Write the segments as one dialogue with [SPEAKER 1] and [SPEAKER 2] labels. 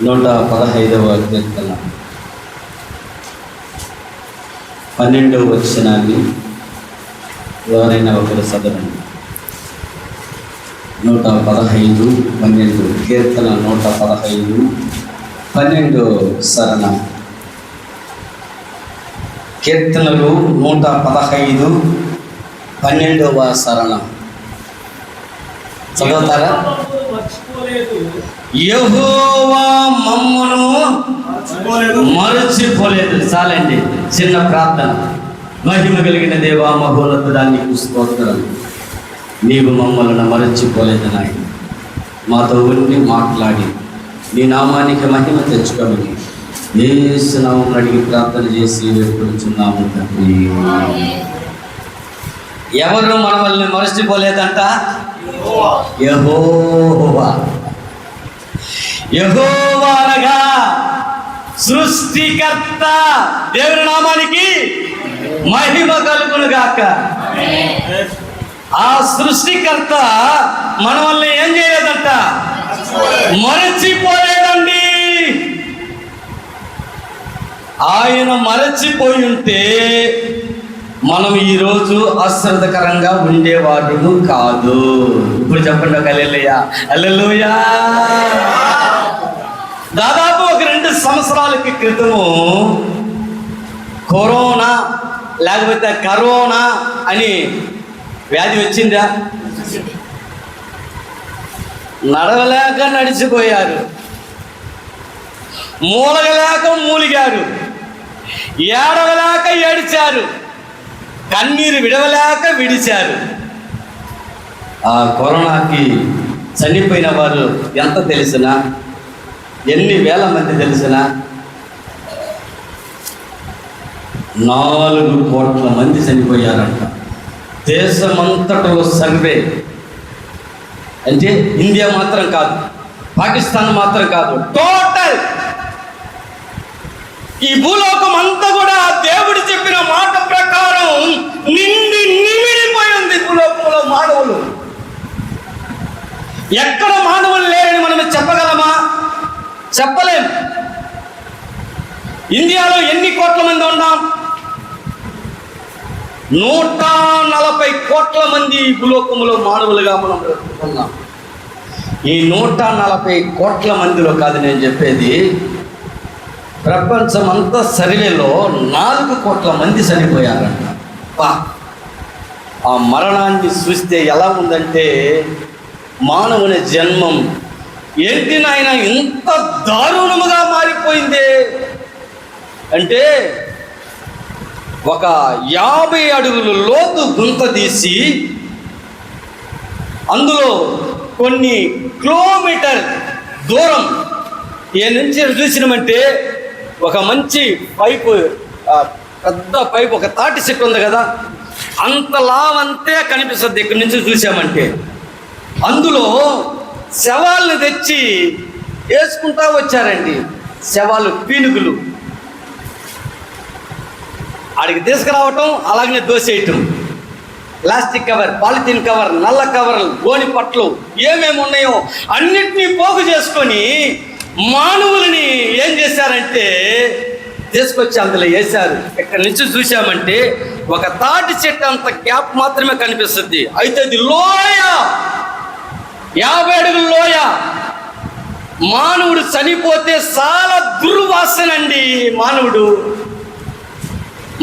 [SPEAKER 1] 115వ కీర్తన 12వ వచనాన్ని ఎవరైనా ఒకరు చదవండి. 115:12 కీర్తన 115:12 శరణ. కీర్తనలు 115:12వ శరణ చదువుతారా? యెహోవా మమ్మును మరచిపోలేదు. చాలండి, చిన్న ప్రార్థన. మహిమ కలిగిన దేవా, మహోన్నతుడా, నీకు స్తోత్రం. నీవు మమ్మల్ని మరచిపోలేదు నాయన. మాతో ఉండి మాట్లాడి నీ నామానికి మహిమ తెచ్చుకోమని యేసు నామమున అడిగి ప్రార్థన చేసి వేడుకొనుచున్నాము తండ్రి. ఎవరు మనల్ని మరచిపోలేదంట? యెహోవా. యెహోవా అనగా సృష్టికర్త. దేవుని నామానికి మహిమ కలుగును గాక. ఆ సృష్టికర్త మనల్ని ఏం చేయలేదంట? మరచిపోలేదండి. ఆయన మరచిపోయి ఉంటే మనం ఈరోజు అశ్రద్ధకరంగా ఉండేవాడు కాదు. ఇప్పుడు చెప్పండి ఒక హల్లెలూయా, హల్లెలూయా. దాదాపు ఒక 2 సంవత్సరాల క్రితము కరోనా లేకపోతే కరోనా అని వ్యాధి వచ్చిందా? నడవలేక నడిచిపోయారు, మూలగలేక మూలిగారు, ఏడవలేక ఏడిచారు, కన్నీరు విడవలేక విడిచారు. ఆ కరోనాకి చనిపోయిన వారు ఎంత తెలిసినా, ఎన్ని వేల మంది తెలిసినా, 4 కోట్ల మంది చనిపోయారంట. దేశమంతటలో సర్వే. అంటే ఇండియా మాత్రం కాదు, పాకిస్తాన్ మాత్రం కాదు, టోటల్ ఈ భూలోకం అంతా కూడా దేవుడు చెప్పిన మాట ప్రకారం నిండి నిమిడిపోయి ఉంది. భూలోకంలో మానవులు, ఎక్కడ మానవులు లేరని మనం చెప్పగలమా? చెప్పలేం. ఇండియాలో ఎన్ని కోట్ల మంది ఉన్నాం? 140 కోట్ల మంది ఈ భూలోకంలో మానవులుగా మనం బ్రతుకుతున్నాం. ఈ 140 కోట్ల మందిలో కాదు నేను చెప్పేది, ప్రపంచం అంతా సర్వేలో 4 కోట్ల మంది చనిపోయారంట. ఆ మరణాన్ని చూస్తే ఎలా ఉందంటే, మానవుని జన్మం ఏంటి నాయన ఇంత దారుణముగా మారిపోయిందే అంటే, ఒక 50 అడుగుల లోతు గుంత తీసి అందులో కొన్ని కిలోమీటర్ దూరం ఏ నుంచి చూసినామంటే, ఒక మంచి పైపు, పెద్ద పైపు, ఒక తాటి చెట్టు ఉంది కదా, అంత లావంతే కనిపిస్తుంది ఇక్కడి నుంచి చూసామంటే. అందులో శవాలను తెచ్చి వేసుకుంటా వచ్చారండి. శవాలు, పీనుగులు ఆడికి తీసుకురావటం, అలాగనే దోసేయటం. ప్లాస్టిక్ కవర్, పాలిథిన్ కవర్, నల్ల కవర్లు, గోని పట్లు ఏమేమి ఉన్నాయో అన్నిటినీ పోగు చేసుకొని మానవులని ఏం చేశారంటే తీసుకొచ్చి అందులో వేశారు. ఇక్కడ నుంచి చూసామంటే ఒక తాటి చెట్టు అంత గ్యాప్ మాత్రమే కనిపిస్తుంది. అయితే అది లోయ, 50 అడుగుల లోయ. మానవుడు చనిపోతే చాలా దుర్వాసనండి.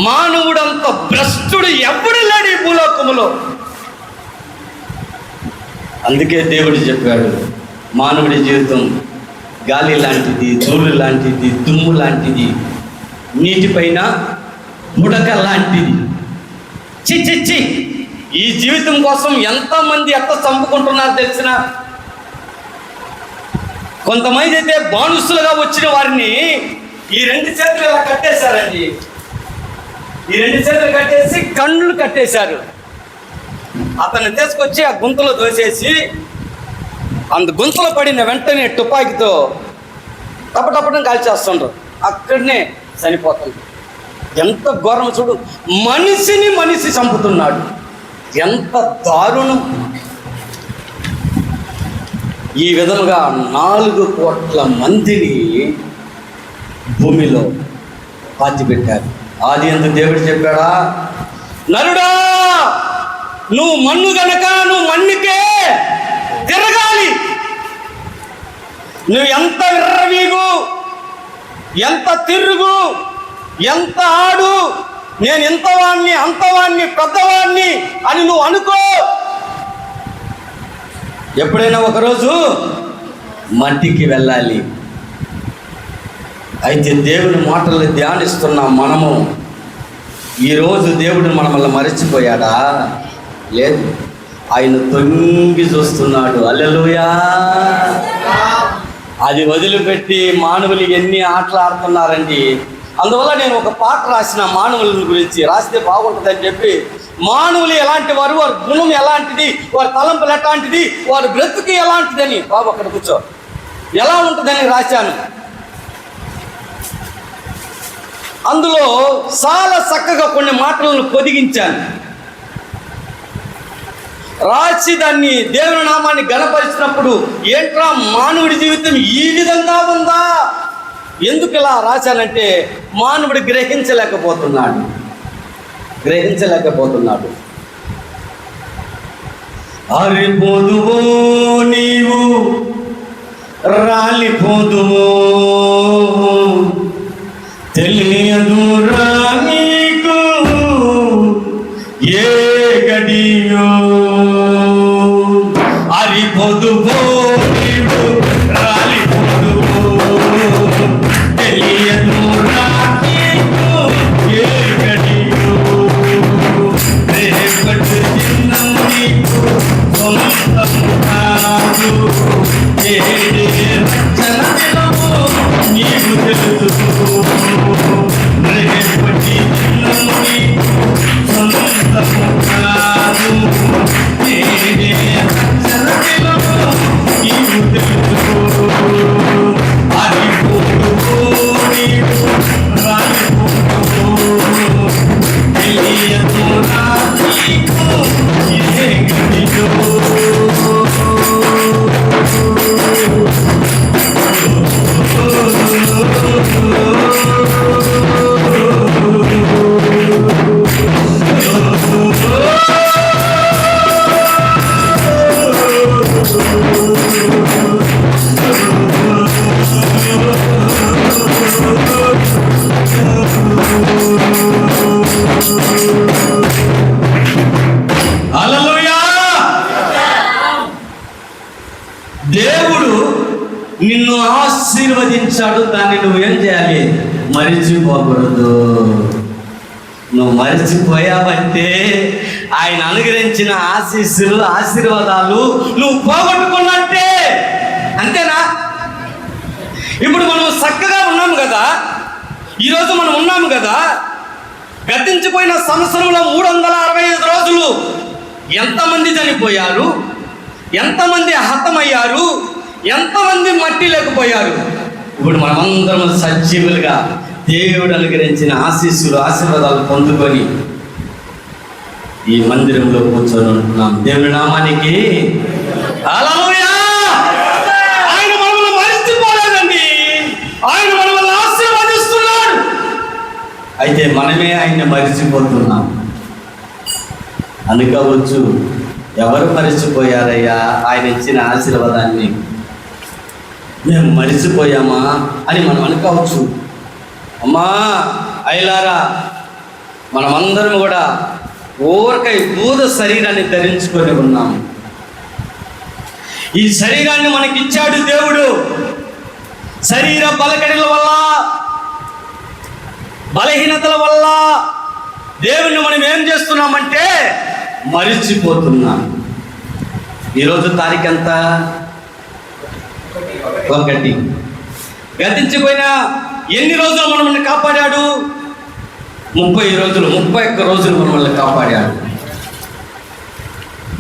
[SPEAKER 1] మానవుడు అంత భ్రష్టుడు ఎప్పుడు లేడు ఈ భూలోకములో. అందుకే దేవుడు చెప్పాడు, మానవుడి జీవితం గాలి లాంటిది, ధూళి లాంటిది, దుమ్ము లాంటిది, నీటిపైన బుడక లాంటిది. చి ఈ జీవితం కోసం ఎంతమంది ఎంత చంపుకుంటున్నారో తెలిసిన. కొంతమంది అయితే బానిసలుగా వచ్చిన వారిని ఈ 2 చేతులు ఇలా కట్టేశారండి. ఈ 2 చేతులు కట్టేసి కళ్ళు కట్టేశారు. అతన్ని తీసుకొచ్చి ఆ గుంతలో దోసేసి, అంత గుంతలో పడిన వెంటనే తుపాకీతో టపటపటం కాల్చేస్తుండ్రు. అక్కడనే చనిపోతుంది. ఎంత ఘోరం చూడు, మనిషి చంపుతున్నాడు. ఎంత దారుణం. ఈ విధముగా 4 కోట్ల మందిని భూమిలో పాతిపెట్టారు. ఆది యందు దేవుడు చెప్పాడా, నరుడా నువ్వు మన్ను గనక నువ్వు మన్నుకే తిరగాలి. నువ్వు ఎంత విర్రవీగు, ఎంత తిరుగు, ఎంత ఆడు, నేను ఇంతవాణ్ణి అంతవాణ్ణి పెద్దవాణ్ణి అని నువ్వు అనుకో. ఎప్పుడైనా ఒకరోజు మట్టికి వెళ్ళాలి. అయితే దేవుని మాటల్ని ధ్యానిస్తున్న మనము ఈరోజు దేవుడు మనల్ని మరచిపోయాడా? లేదు, ఆయన తొంగి చూస్తున్నాడు. హల్లెలూయా. అది వదిలిపెట్టి మానవులు ఎన్ని ఆటలు ఆడుతున్నారండి. అందువల్ల నేను ఒక పాట రాసిన మానవుల గురించి, రాస్తే బాగుంటుందని చెప్పి. మానవులు ఎలాంటి వారు, వారి గుణం ఎలాంటిది, వారి తలంపులు ఎలాంటిది, వారి బ్రతుకు ఎలాంటిదని, బాబు అక్కడ కూర్చో, ఎలా ఉంటుందని రాశాను. అందులో చాలా చక్కగా కొన్ని మాటలను పొదిగించాను. రాసి దాన్ని దేవుని నామాన్ని గణపరిచినప్పుడు ఏంట్రా మానవుడి జీవితం ఈ విధంగా ఉందా? ఎందుకు ఇలా రాశానంటే మానవుడు గ్రహించలేకపోతున్నాడు. ఆరిపోదువో నీవు, రాలిపోదువో, తెలియదురా నీకు ఏ గడియో. ఆరిపోదువో నీవు, రాలిపోదువో, తెలియదురా నీకు ఏ గడియో. రేపటి దినం నీకు సొంతము కాదు, ఏడే రక్షణ దినము నీకు తెలుసు. రేపటి దినం నీకు సొంతము కాదు, ఏడే రక్షణ దినము నీకు తెలుసు. ఆరిపోదువో నీవు, రాలిపోదువో, తెలియదురా నీకు ఏ గడియో. హల్లెలూయా. దేవుడు నిన్ను ఆశీర్వదించాడు, దాన్ని నువ్వేం చేయాలి? మరిచిపోకూడదు. నువ్వు మరిచిపోయావంటే ఆయన అనుగ్రహించిన ఆశీస్సులు, ఆశీర్వాదాలు నువ్వు పోగొట్టుకున్నట్టే. అంతేనా? ఇప్పుడు మనం చక్కగా ఉన్నాము కదా, ఈరోజు మనం ఉన్నాము కదా. గతించిపోయిన సంవత్సరంలో 365 రోజులు ఎంతమంది చనిపోయారు, ఎంతమంది హతమయ్యారు, ఎంతమంది మట్టి లేకపోయారు. ఇప్పుడు మనమందరం సజీవులుగా దేవుడు అనుగ్రహించిన ఆశీస్సులు, ఆశీర్వాదాలు పొందుకొని ఈ మందిరంలో కూర్చొని ఉంటున్నాం. దేవుని నామానికి హల్లెలూయా. ఆయన మనల్ని మరిచిపోలేదండి, ఆయన మనల్ని ఆశీర్వదిస్తున్నాడు. అయితే మనమే ఆయన్ని మరిచిపోతున్నాం అనుకోవచ్చు. ఎవరు మరిచిపోయారయ్యా ఆయన ఇచ్చిన ఆశీర్వాదాన్ని? మేము మరిచిపోయామా అని మనం అనుకోవచ్చు. అమ్మా అయ్యలారా, మనమందరం కూడా ఊరకై భూత శరీరాన్ని ధరించుకొని ఉన్నాము. ఈ శరీరాన్ని మనకిచ్చాడు దేవుడు. శరీర బలకడల వల్ల, బలహీనతల వల్ల దేవుణ్ణి మనం ఏం చేస్తున్నామంటే మరిచిపోతున్నాం. ఈరోజు తారీఖు ఎంత? 1. గతించిపోయిన ఎన్ని రోజులు మనల్ని కాపాడాడు? 30 రోజులు, 31 రోజులు మనల్ని కాపాడాడు.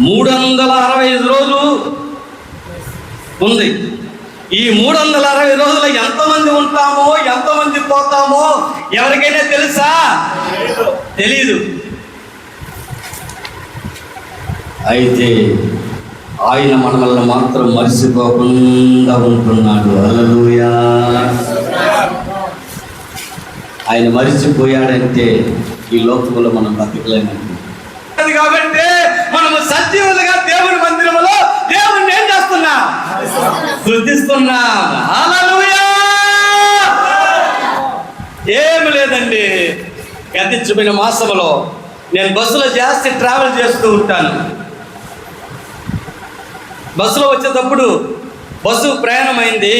[SPEAKER 1] 365 రోజులు ఉంది. ఈ 360 రోజులు ఎంతమంది ఉంటామో, ఎంతమంది పోతామో ఎవరికైనా తెలుసా? తెలీదు. అయితే ఆయన మనల్ని మాత్రం మర్చిపోకుండా ఉంటున్నాడు. హల్లెలూయా. ఆయన మరిచిపోయాడంటే ఈ లోకంలో మనం బతకలేము. కాబట్టి మనము సజీవులుగా దేవుని మందిరంలో దేవుణ్ణి ఏం చేస్తున్నాం? స్తుతిస్తున్నాం. హల్లెలూయా. ఏమి లేదండి, గతించిన మాసంలో నేను బస్సులో జాస్తి ట్రావెల్ చేస్తూ ఉంటాను. బస్సులో వచ్చేటప్పుడు బస్సు ప్రయాణమైంది.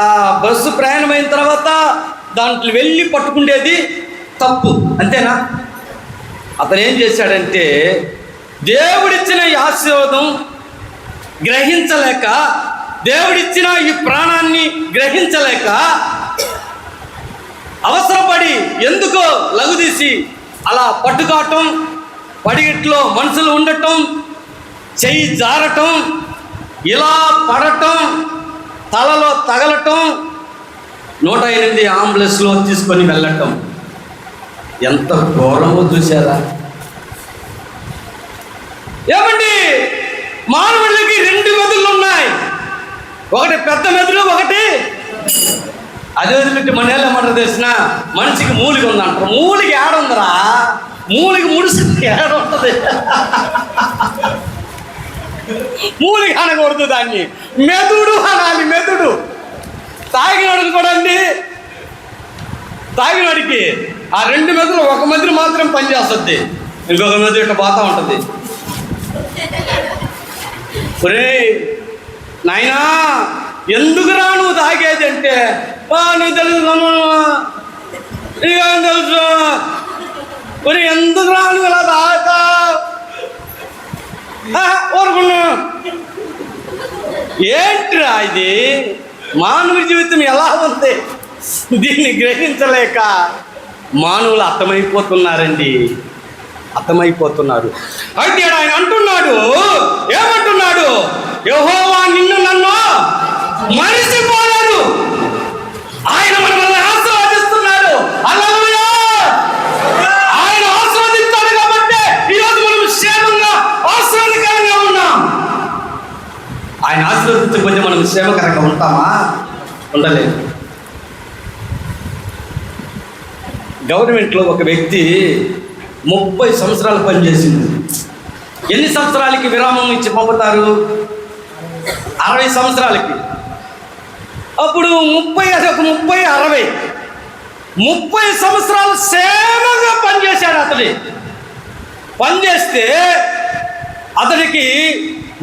[SPEAKER 1] ఆ బస్సు ప్రయాణమైన తర్వాత దాంట్లో వెళ్ళి పట్టుకుండేది తప్పు, అంతేనా? అతను ఏం చేశాడంటే దేవుడిచ్చిన ఈ ఆశీర్వాదం గ్రహించలేక, దేవుడిచ్చిన ఈ ప్రాణాన్ని గ్రహించలేక అవసరపడి ఎందుకో లగుదీసి అలా పట్టుకోవటం, పడిగిట్లో మనుషులు ఉండటం, చెయ్యి జారటం, ఇలా పడటం, తలలో తగలటం, 108 అంబులెన్స్లో తీసుకొని వెళ్ళటం. ఎంత ఘోరమో చూసారా? ఏమండి, మానవుడికి 2 మెదళ్ళు ఉన్నాయి. ఒకటి పెద్ద మెదడు, ఒకటి అదే వదిలిపెట్టి మన ఏమంటారు తెలిసిన, మనిషికి మూలిక ఉందంటారు. మూలిక ఏడుందరా? మూలిక ముడిసి ఏడుంటుంది. మూలిక అనకూడదు, దాన్ని మెదుడు అనాలి. మెదుడు తాగినోడికి కూడా అండి, తాగినోడికి ఆ 2 మెదడు, ఒక మెదడు మాత్రం పనిచేస్తుంది, ఇంకొక మెదడు ఇట్లా పోతా ఉంటుంది. ఒరే నాయనా, ఎందుకురా నువ్వు తాగేది అంటే, నీకు తెలుసు, నీకేం తెలుసు, ఒరే ఎందుకురా నువ్వు ఇలా తాగుతా ఊరుకున్నా. ఏంట్రా ఇది? మానవ జీవితం ఎలా ఉంది? దీన్ని గ్రహించలేక మానవులు అర్థమైపోతున్నారండి, అర్థమైపోతున్నారు. అయితే ఆయన అంటున్నాడు, ఏమంటున్నాడు? యెహోవా నిన్ను నన్ను మరిచిపోలేదు, ఆయన మనల్ని ఆశీర్వదిస్తున్నాడు. హల్లెలూయా. ఆయన ఆశీర్వదిస్తాడు కాబట్టి ఈరోజు మనం క్షేమంగా ఆశీర్వాదకరంగా ఉన్నాం. ఆయన ఆశీర్వదించకపోతే మనం క్షేమకరంగా ఉంటామా? ఉండలేదు. గవర్నమెంట్లో ఒక వ్యక్తి 30 సంవత్సరాలు పనిచేసింది. ఎన్ని సంవత్సరాలకి విరామం ఇచ్చి పంపుతారు? 60 సంవత్సరాలకి. అప్పుడు 30 సంవత్సరాలు సేవగా పనిచేశాడు. పనిచేస్తే అతనికి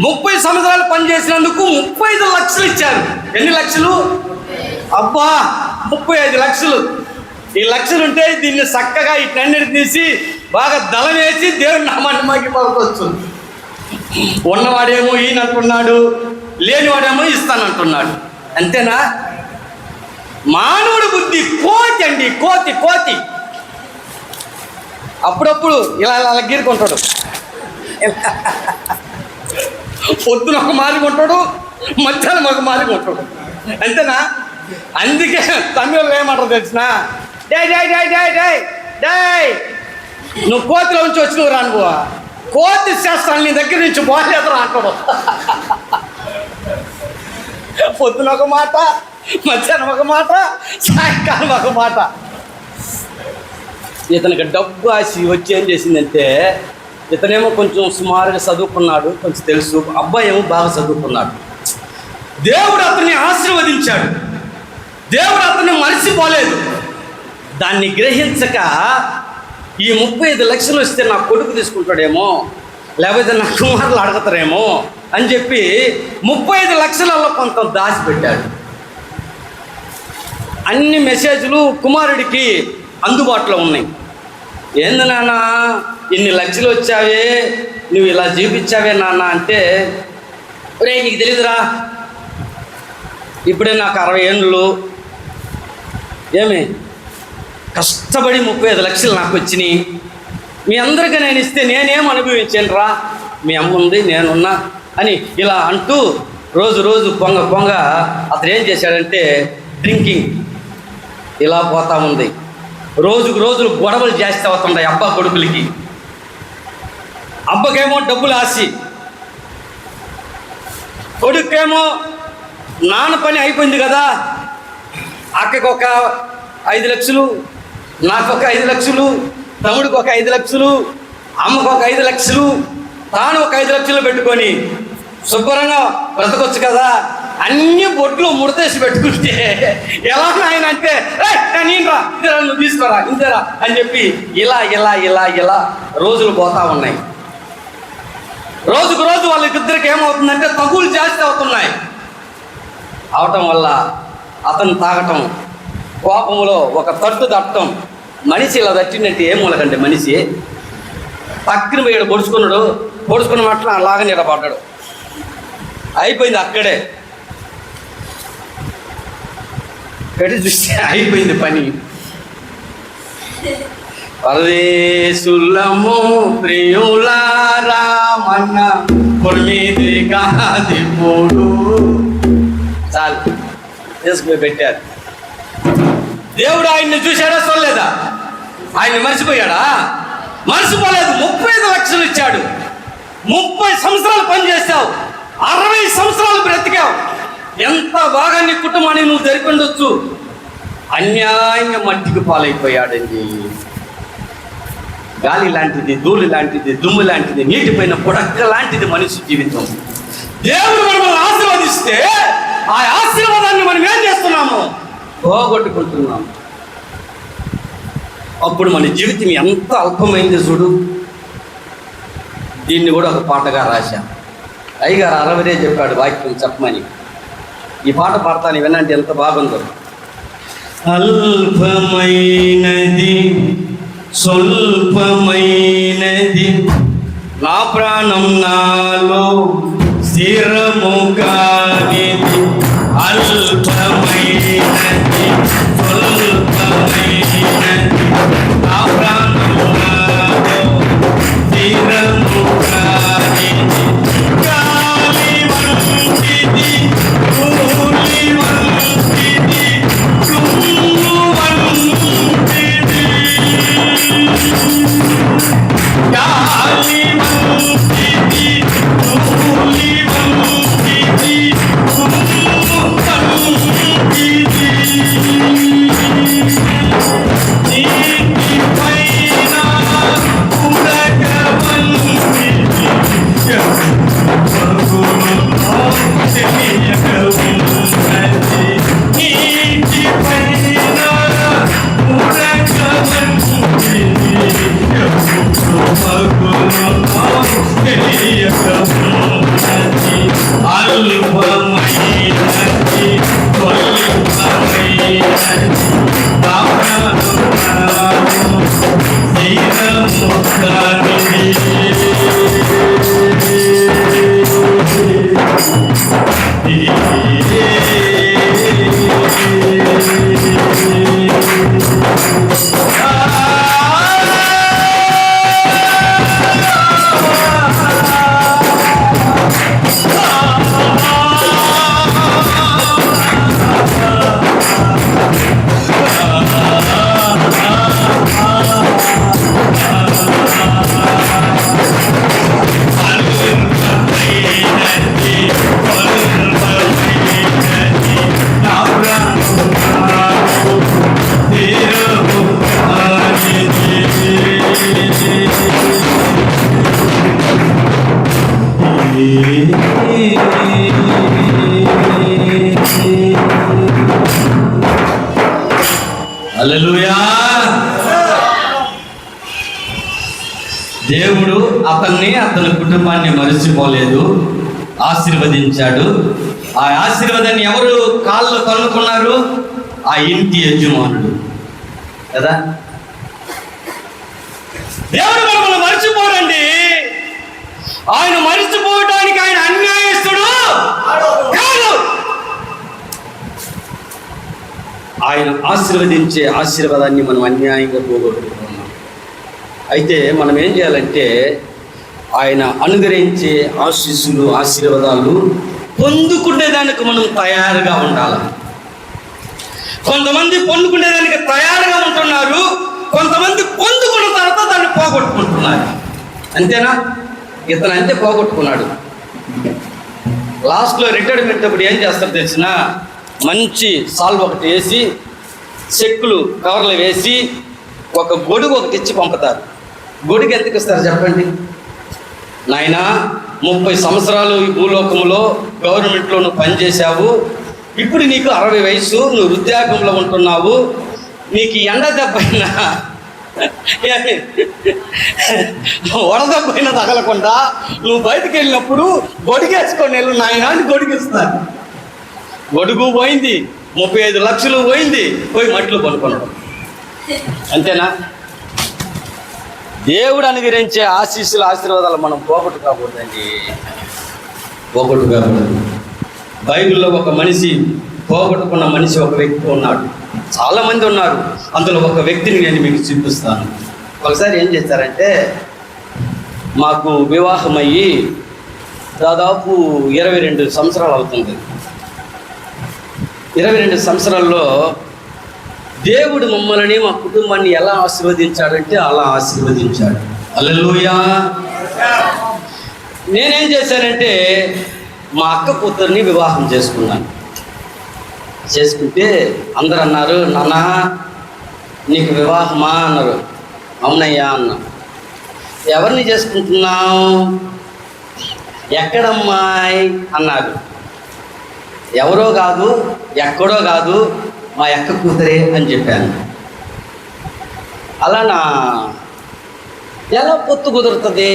[SPEAKER 1] 30 సంవత్సరాలు పనిచేసినందుకు 35 లక్షలు ఇచ్చారు. ఎన్ని లక్షలు? అబ్బా, 35 లక్షలు. ఈ లక్షలు ఉంటే దీన్ని చక్కగా ఈ టెండర్ తీసి బాగా దళం వేసి దేవుడి నామాన్ని మహిమపరచవచ్చు. ఉన్నవాడేమో ఈయనంటున్నాడు, లేనివాడేమో ఇస్తానంటున్నాడు. అంతేనా? మానవుడి బుద్ధి కోతి అండి, కోతి కోతి. అప్పుడప్పుడు ఇలా ఇలా గీరుకుంటాడు. పొద్దున ఒక మారి కొంటాడు, మధ్యాహ్నం ఒక మారి కొంటాడు. అంతేనా? అందుకే తమిళలో ఏమంటారు తెలిసిన, day day day day day day, నువ్వు కోతిలో నుంచి వచ్చి నువ్వు రాను, కోతి చేస్తాను నీ దగ్గర నుంచి బాగాలేదురా అంటాడు. పొద్దున ఒక మాట, మధ్యాహ్నం ఒక మాట, సాయంకాలం ఒక మాట. ఇతనికి డబ్బు ఆశ వచ్చి ఏం చేసిందంటే, ఇతనేమో కొంచెం సుమారుగా చదువుకున్నాడు, కొంచెం తెలుసు. అబ్బాయి ఏమో బాగా చదువుకున్నాడు. దేవుడు అతన్ని ఆశీర్వదించాడు, దేవుడు అతన్ని మరిచిపోలేదు. దాన్ని గ్రహించక ఈ 35 లక్షలు వస్తే నా కొడుకు తీసుకుంటాడేమో, లేకపోతే నా కుమారులు అడగతారేమో అని చెప్పి 35 లక్షలలో కొంత దాచిపెట్టాడు. అన్ని మెసేజ్లు కుమారుడికి అందుబాటులో ఉన్నాయి. ఏంది నాన్న ఇన్ని లక్షలు వచ్చావే, నువ్వు ఇలా చూపించావే నాన్న అంటే, రే నీకు తెలీదురా, ఇప్పుడే నాకు 60 ఏళ్ళు, ఏమి కష్టపడి 35 లక్షలు నాకు వచ్చినాయి, మీ అందరికీ నేను ఇస్తే నేనేం అనుభవించాను రా, మీ అమ్మ ఉంది నేనున్నా అని ఇలా అంటూ రోజు రోజు పొంగ అతను ఏం చేశాడంటే డ్రింకింగ్ ఇలా పోతా ఉంది. రోజుకు రోజులు గొడవలు చేస్తూ అవుతుంటాయి అబ్బా కొడుకులకి. అబ్బకేమో డబ్బులు ఆశి, కొడుకేమో నాన్న పని అయిపోయింది కదా, అక్కకి ఒక 5 లక్షలు, నాకు ఒక 5 లక్షలు, తమ్ముడికి ఒక 5 లక్షలు, అమ్మకు ఒక 5 లక్షలు, తాను ఒక 5 లక్షలు పెట్టుకొని శుభ్రంగా బ్రతకొచ్చు కదా. అన్ని బొడ్లు ముడతేసి పెట్టుకుంటే ఎలా ఆయన అంటే నేనురా ఇదేరా నువ్వు తీసుకోరా ఇంతేరా అని చెప్పి ఇలా ఇలా ఇలా ఇలా రోజులు పోతా ఉన్నాయి. రోజుకు రోజు వాళ్ళకిద్దరికి ఏమవుతుందంటే తగులు జాస్తి అవుతున్నాయి. అవటం వల్ల అతను తాగటం, కోపంలో ఒక తట్టు తట్టడం, మనిషి ఇలా తట్టినట్టు ఏం మూలకంటే మనిషి పక్కన పోయాడు, పొడుచుకున్న మట్ల అలాగ నిలబడ్డాడు. అయిపోయింది అక్కడే పెట్టి చూస్తే అయిపోయింది పని. పరదేశులము ప్రియులారా మన్న కొమ్మిది కాది మూడు చాలు తీసుకుపోయి పెట్టారు. దేవుడు ఆయన్ని చూశాడా చూడలేదా? ఆయన్ని మర్చిపోయాడా? మర్చిపోలేదు. 35 లక్షలు ఇచ్చాడు. 30 సంవత్సరాలు పనిచేస్తావు, 60 సంవత్సరాలు బ్రతికావు. ఎంత బాగా నీ కుటుంబాన్ని నువ్వు జరిపిండొచ్చు. అన్యాయంగా మట్టికి పాలైపోయాడండి. గాలి లాంటిది, ధూళి లాంటిది, దుమ్ము లాంటిది, నీటిపైన పుడక్క లాంటిది మనిషి జీవితం. దేవుడు మనల్ని ఆశీర్వదిస్తే ఆ ఆశీర్వాదాన్ని మనం ఏం చేస్తున్నాము? పోగొట్టుకుంటున్నాము. అప్పుడు మన జీవితం ఎంత అల్పమైంది చూడు. దీన్ని కూడా ఒక పాటగా రాశా. అయ్యగారు 60 చెప్పాడు వాక్యం చెప్పమని. ఈ పాట పాడతాను, వినండి ఎంత బాగుందో. అల్పమైనది స్వల్పమైనది నా ప్రాణం నాలో స్థిరము కానిది. అల్పమైనది స్వల్పమైనది నా ప్రాణం నాలో స్థిరము కానిది. గాలి వంటిది, ధూళి వంటిది, దుమ్ము వంటిది. గాలి వంటిది, ధూళి వంటిది, దుమ్ము వంటిది. నీటిపైన ఉడక వంటిది, తెలియక ఉన్నది. నీటిపైన ఉడక వంటిది, తెలియక ఉన్నది. అల్పమైనది స్వల్పమైనది నా ప్రాణం స్థిరము కానిది. హల్లెలూయా. దేవుడు అతని కుటుంబాన్ని మరిచిపోలేదు, ఆశీర్వదించాడు. ఆ ఆశీర్వాదాన్ని ఎవరు కాళ్ళు కనుక్కున్నారు? ఆ ఇంటి యజమానుడు కదా. దేవుడు మనల్ని మరిచిపోడండి. ఆయన మరిచిపోవడానికి ఆయన అన్యాయస్తుడు కాదు. ఆయన ఆశీర్వదించే ఆశీర్వాదాన్ని మనం అన్యాయంగా పోగొట్టుకుంటున్నాం. అయితే మనం ఏం చేయాలంటే ఆయన అనుగ్రహించే ఆశీస్సులు, ఆశీర్వాదాలు పొందుకునేదానికి మనం తయారుగా ఉండాలి. కొంతమంది పొందుకునేదానికి తయారుగా ఉంటున్నారు, కొంతమంది పొందుకున్న తర్వాత దాన్ని పోగొట్టుకుంటున్నారు. అంతేనా? ఇతను అంతే పోగొట్టుకున్నాడు. లాస్ట్లో రిటైర్మెంట్ అప్పుడు ఏం చేస్తారు తెలిసిన, మంచి సాల్వ్ ఒకటి వేసి చెక్కులు కవర్లు వేసి ఒక గొడుగు ఒకటి ఇచ్చి పంపుతారు. గొడుగు ఎందుకు ఇస్తారు చెప్పండి? నాయనా 30 సంవత్సరాలు ఈ భూలోకంలో గవర్నమెంట్లో నువ్వు పనిచేశావు, ఇప్పుడు నీకు 60 వయసు, నువ్వు వృద్ధాప్యంలో ఉంటున్నావు, నీకు ఎండ దెబ్బైనా వడదెబ్బైనా తగలకుండా నువ్వు బయటకు వెళ్ళినప్పుడు గొడుగేసుకొని వెళ్ళు నాయన అని గొడుగిస్తారు. గొడుగు పోయింది, 35 లక్షలు పోయింది, పోయి మట్టిలో పనుకున్నాడు. అంతేనా? దేవుడు అనుగ్రహించే ఆశీస్సులు ఆశీర్వాదాలు మనం పోగొట్టు కాకూడదండి, పోగొట్టు కాకూడదు. బైబిల్లో ఒక మనిషి పోగొట్టుకున్న మనిషి ఒక వ్యక్తి ఉన్నాడు. చాలామంది ఉన్నారు, అందులో ఒక వ్యక్తిని నేను మీకు చూపిస్తాను. ఒకసారి ఏం చేశారంటే, మాకు వివాహం అయ్యి దాదాపు 22 సంవత్సరాలు అవుతుంది. 22 సంవత్సరాల్లో దేవుడు మమ్మల్ని మా కుటుంబాన్ని ఎలా ఆశీర్వదించాడంటే అలా ఆశీర్వదించాడు. హల్లెలూయా. నేనేం చేశానంటే మా అక్క కూతుర్ని వివాహం చేసుకున్నాను. చేసుకుంటే అందరూ అన్నారు, నాన్న నీకు వివాహమా అన్నారు. అవునయ్యా అన్నా. ఎవరిని చేసుకుంటున్నావు? ఎక్కడమ్మాయి అన్నారు. ఎవరో కాదు, ఎక్కడో కాదు, మా అక్క కూతురే అని చెప్పాను. అలానా, ఎలా పొత్తు కుదురుతుంది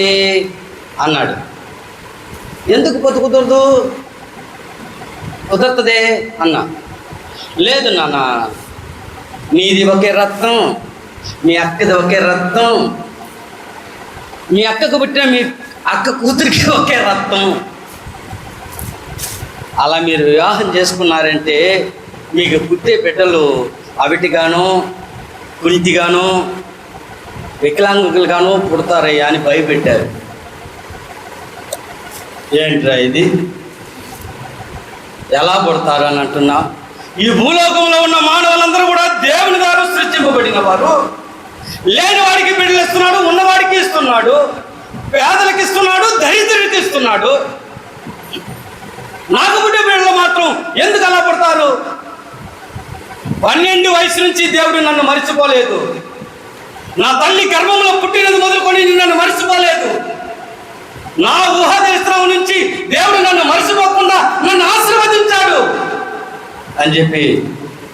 [SPEAKER 1] అన్నాడు. ఎందుకు పొత్తు కుదరదు? కుదురుతుందే అన్నా. లేదు నాన్న, నీది ఒకే రక్తం, మీ అక్కది ఒకే రక్తం, మీ అక్కకు పుట్టిన మీ అక్క కూతురికి ఒకే రక్తం. అలా మీరు వివాహం చేసుకున్నారంటే మీకు పుట్టే బిడ్డలు అవిటిగానో కుంటిగానో వికలాంగులుగానో పుడతారయ్యా అని భయపెట్టారు. ఏంట్రా ఇది, ఎలా పుడతారు అని అంటున్నా? ఈ భూలోకంలో ఉన్న మానవులందరూ కూడా దేవుని ద్వారా సృష్టింపబడిన వారు. లేని వాడికి బిడ్డలు ఇస్తున్నాడు, ఉన్నవాడికి ఇస్తున్నాడు, పేదలకు ఇస్తున్నాడు, దరిద్రుడికి ఇస్తున్నాడు. నాకు పుట్టే బిడ్డలు మాత్రం ఎందుకు అలా పుడతారు? 12 వయసు నుంచి దేవుడు నన్ను మర్చిపోలేదు. నా తల్లి గర్భంలో పుట్టినది మొదలుకొని నన్ను మర్చిపోలేదు. నా ఊహ దరిద్రం నుంచి దేవుడు నన్ను మర్చిపోకుండా నన్ను ఆశీర్వదించాడు అని చెప్పి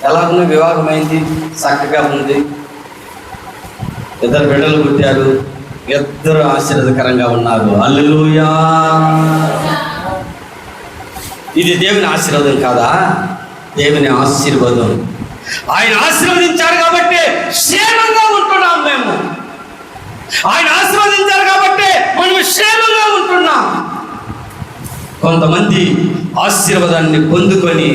[SPEAKER 1] ఎలాగో వివాహమైంది, చక్కగా ఉంది. 2 బిడ్డలు పుట్టారు, 2 ఆశీర్వాదకరంగా ఉన్నారు. హల్లెలూయా. ఇది దేవుని ఆశీర్వాదం కాదా? దేవుని ఆశీర్వాదం. ఆయన ఆశీర్వదించారు కాబట్టి క్షేమంగా ఉంటున్నాం మేము. ఆయన ఆశీర్వదించారు కాబట్టి మనం క్షేమంగా ఉంటున్నాం. కొంతమంది ఆశీర్వాదాన్ని పొందుకొని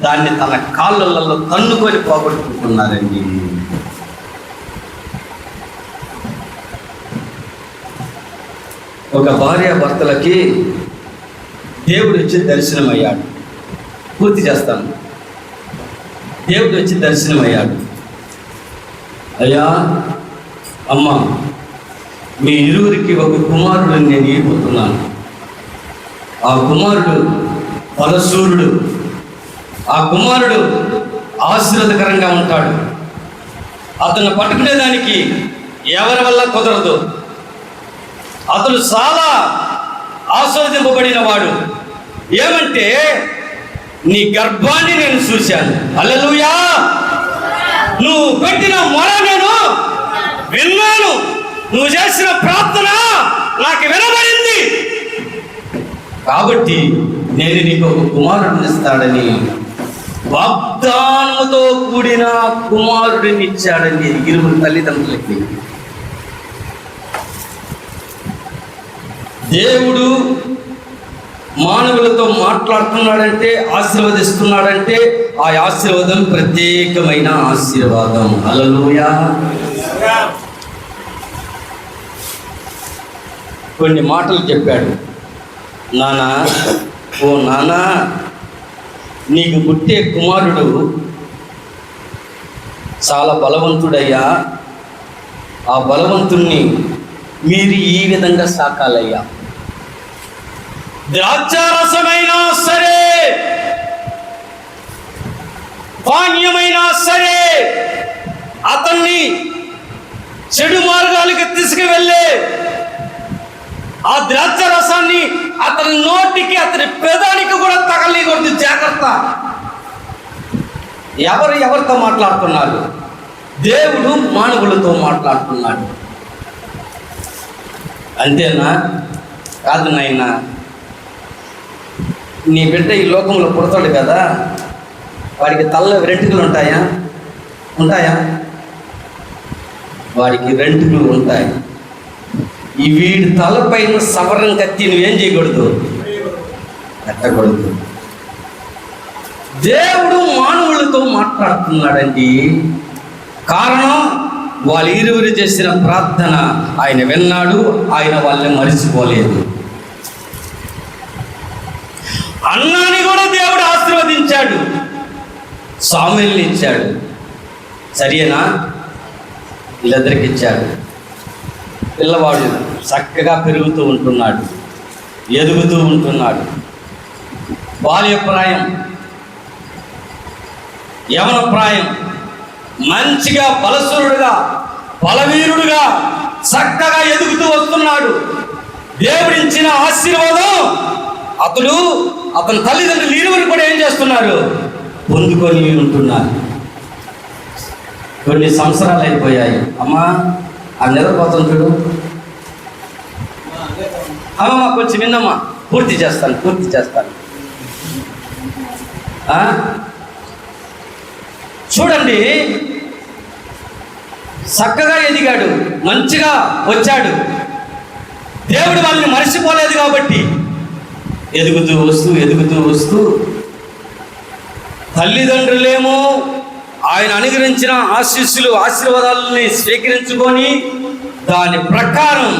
[SPEAKER 1] దాన్ని తన కాళ్ళల్లో తన్నుకొని పోగొట్టుకుంటున్నారండి. ఒక భార్యాభర్తలకి దేవుడు వచ్చి దర్శనమయ్యాడు. పూర్తి చేస్తాను. దేవుడు వచ్చి దర్శనమయ్యాడు. అయ్యా, అమ్మ, మీ ఇరువురికి ఒక కుమారుడిని నేను ఇవ్వబోతున్నాను. ఆ కుమారుడు బలశూరుడు, ఆ కుమారుడు ఆశీర్వాదకరంగా ఉంటాడు. అతను పట్టుకునేదానికి ఎవరి వల్ల కుదరదు. అతను చాలా ఆస్వాదింపబడిన వాడు. ఏమంటే నీ గర్భాన్ని నేను చూశాను. హల్లెలూయా. నువ్వు పెట్టిన మొర నేను విన్నాను. నువ్వు చేసిన ప్రార్థన నాకు వినబడింది. కాబట్టి నేను నీకు ఒక కుమారుడిని ఇస్తాడని వాగ్దానముతో కూడిన కుమారుడిని ఇచ్చాడని 2 తల్లిదండ్రులకి. దేవుడు మానవులతో మాట్లాడుతున్నాడంటే, ఆశీర్వదిస్తున్నాడంటే ఆ ఆశీర్వాదం ప్రత్యేకమైన ఆశీర్వాదం. హల్లెలూయా. కొన్ని మాటలు చెప్పాడు. నానా, ఓ నానా, నీకు పుట్టే కుమారుడు చాలా బలవంతుడయ్యా. ఆ బలవంతుణ్ణి మీరు ఈ విధంగా సాకాలయ్యా. ద్రాక్షారసమైనా సరే, పానీయమైనా సరే, అతన్ని చెడు మార్గానికి తీసుకువెళ్ళే ఆ ద్రాక్ష రసాన్ని అతని నోటికి, అతని పెదానికి కూడా తగలకూడదు. జాగ్రత్త. ఎవరితో మాట్లాడుతున్నారు? దేవుడు మానవులతో మాట్లాడుతున్నాడు. అంతేనా? కాదు నాయనా, నీ బిడ్డ ఈ లోకంలో పుడతాడు కదా, వాడికి తల్ల వెంట్రుకలు ఉంటాయా? వాడికి వెంట్రుకలు ఉంటాయి. ఈ వీడి తలపైన సవరం కత్తి నువ్వేం చేయకూడదు, కట్టకూడదు. దేవుడు మానవులతో మాట్లాడుతున్నాడండి. కారణం, వాళ్ళ ఇరువురు చేసిన ప్రార్థన ఆయన విన్నాడు. ఆయన వాళ్ళని మరిచిపోలేదు. అన్నాని కూడా దేవుడు ఆశీర్వదించాడు, సామెల్ని ఇచ్చాడు. సరేనా? వీళ్ళిద్దరికి ఇచ్చాడు. పిల్లవాడు చక్కగా పెరుగుతూ ఉంటున్నాడు, ఎదుగుతూ ఉంటున్నాడు. బాల్యప్రాయం, యవన ప్రాయం, మంచిగా బలసురుడుగా, బలవీరుడుగా చక్కగా ఎదుగుతూ వస్తున్నాడు. దేవుడిచ్చిన ఆశీర్వాదం అతని తల్లిదండ్రులు ఇరువురు కూడా ఏం చేస్తున్నారు? పొందుకొని ఉంటున్నారు. కొన్ని సంవత్సరాలు అయిపోయాయి. అమ్మా, ఆ నిద్రపోతాం చూడు. అమ్మమ్మ కొంచెం విన్నమ్మా, పూర్తి చేస్తాను. చూడండి, చక్కగా ఎదిగాడు, మంచిగా వచ్చాడు. దేవుడు వాళ్ళని మర్చిపోలేదు కాబట్టి ఎదుగుతూ వస్తూ తల్లిదండ్రులేమో ఆయన అనుగ్రహించిన ఆశీర్వాదాలని స్వీకరించుకొని దాని ప్రకారం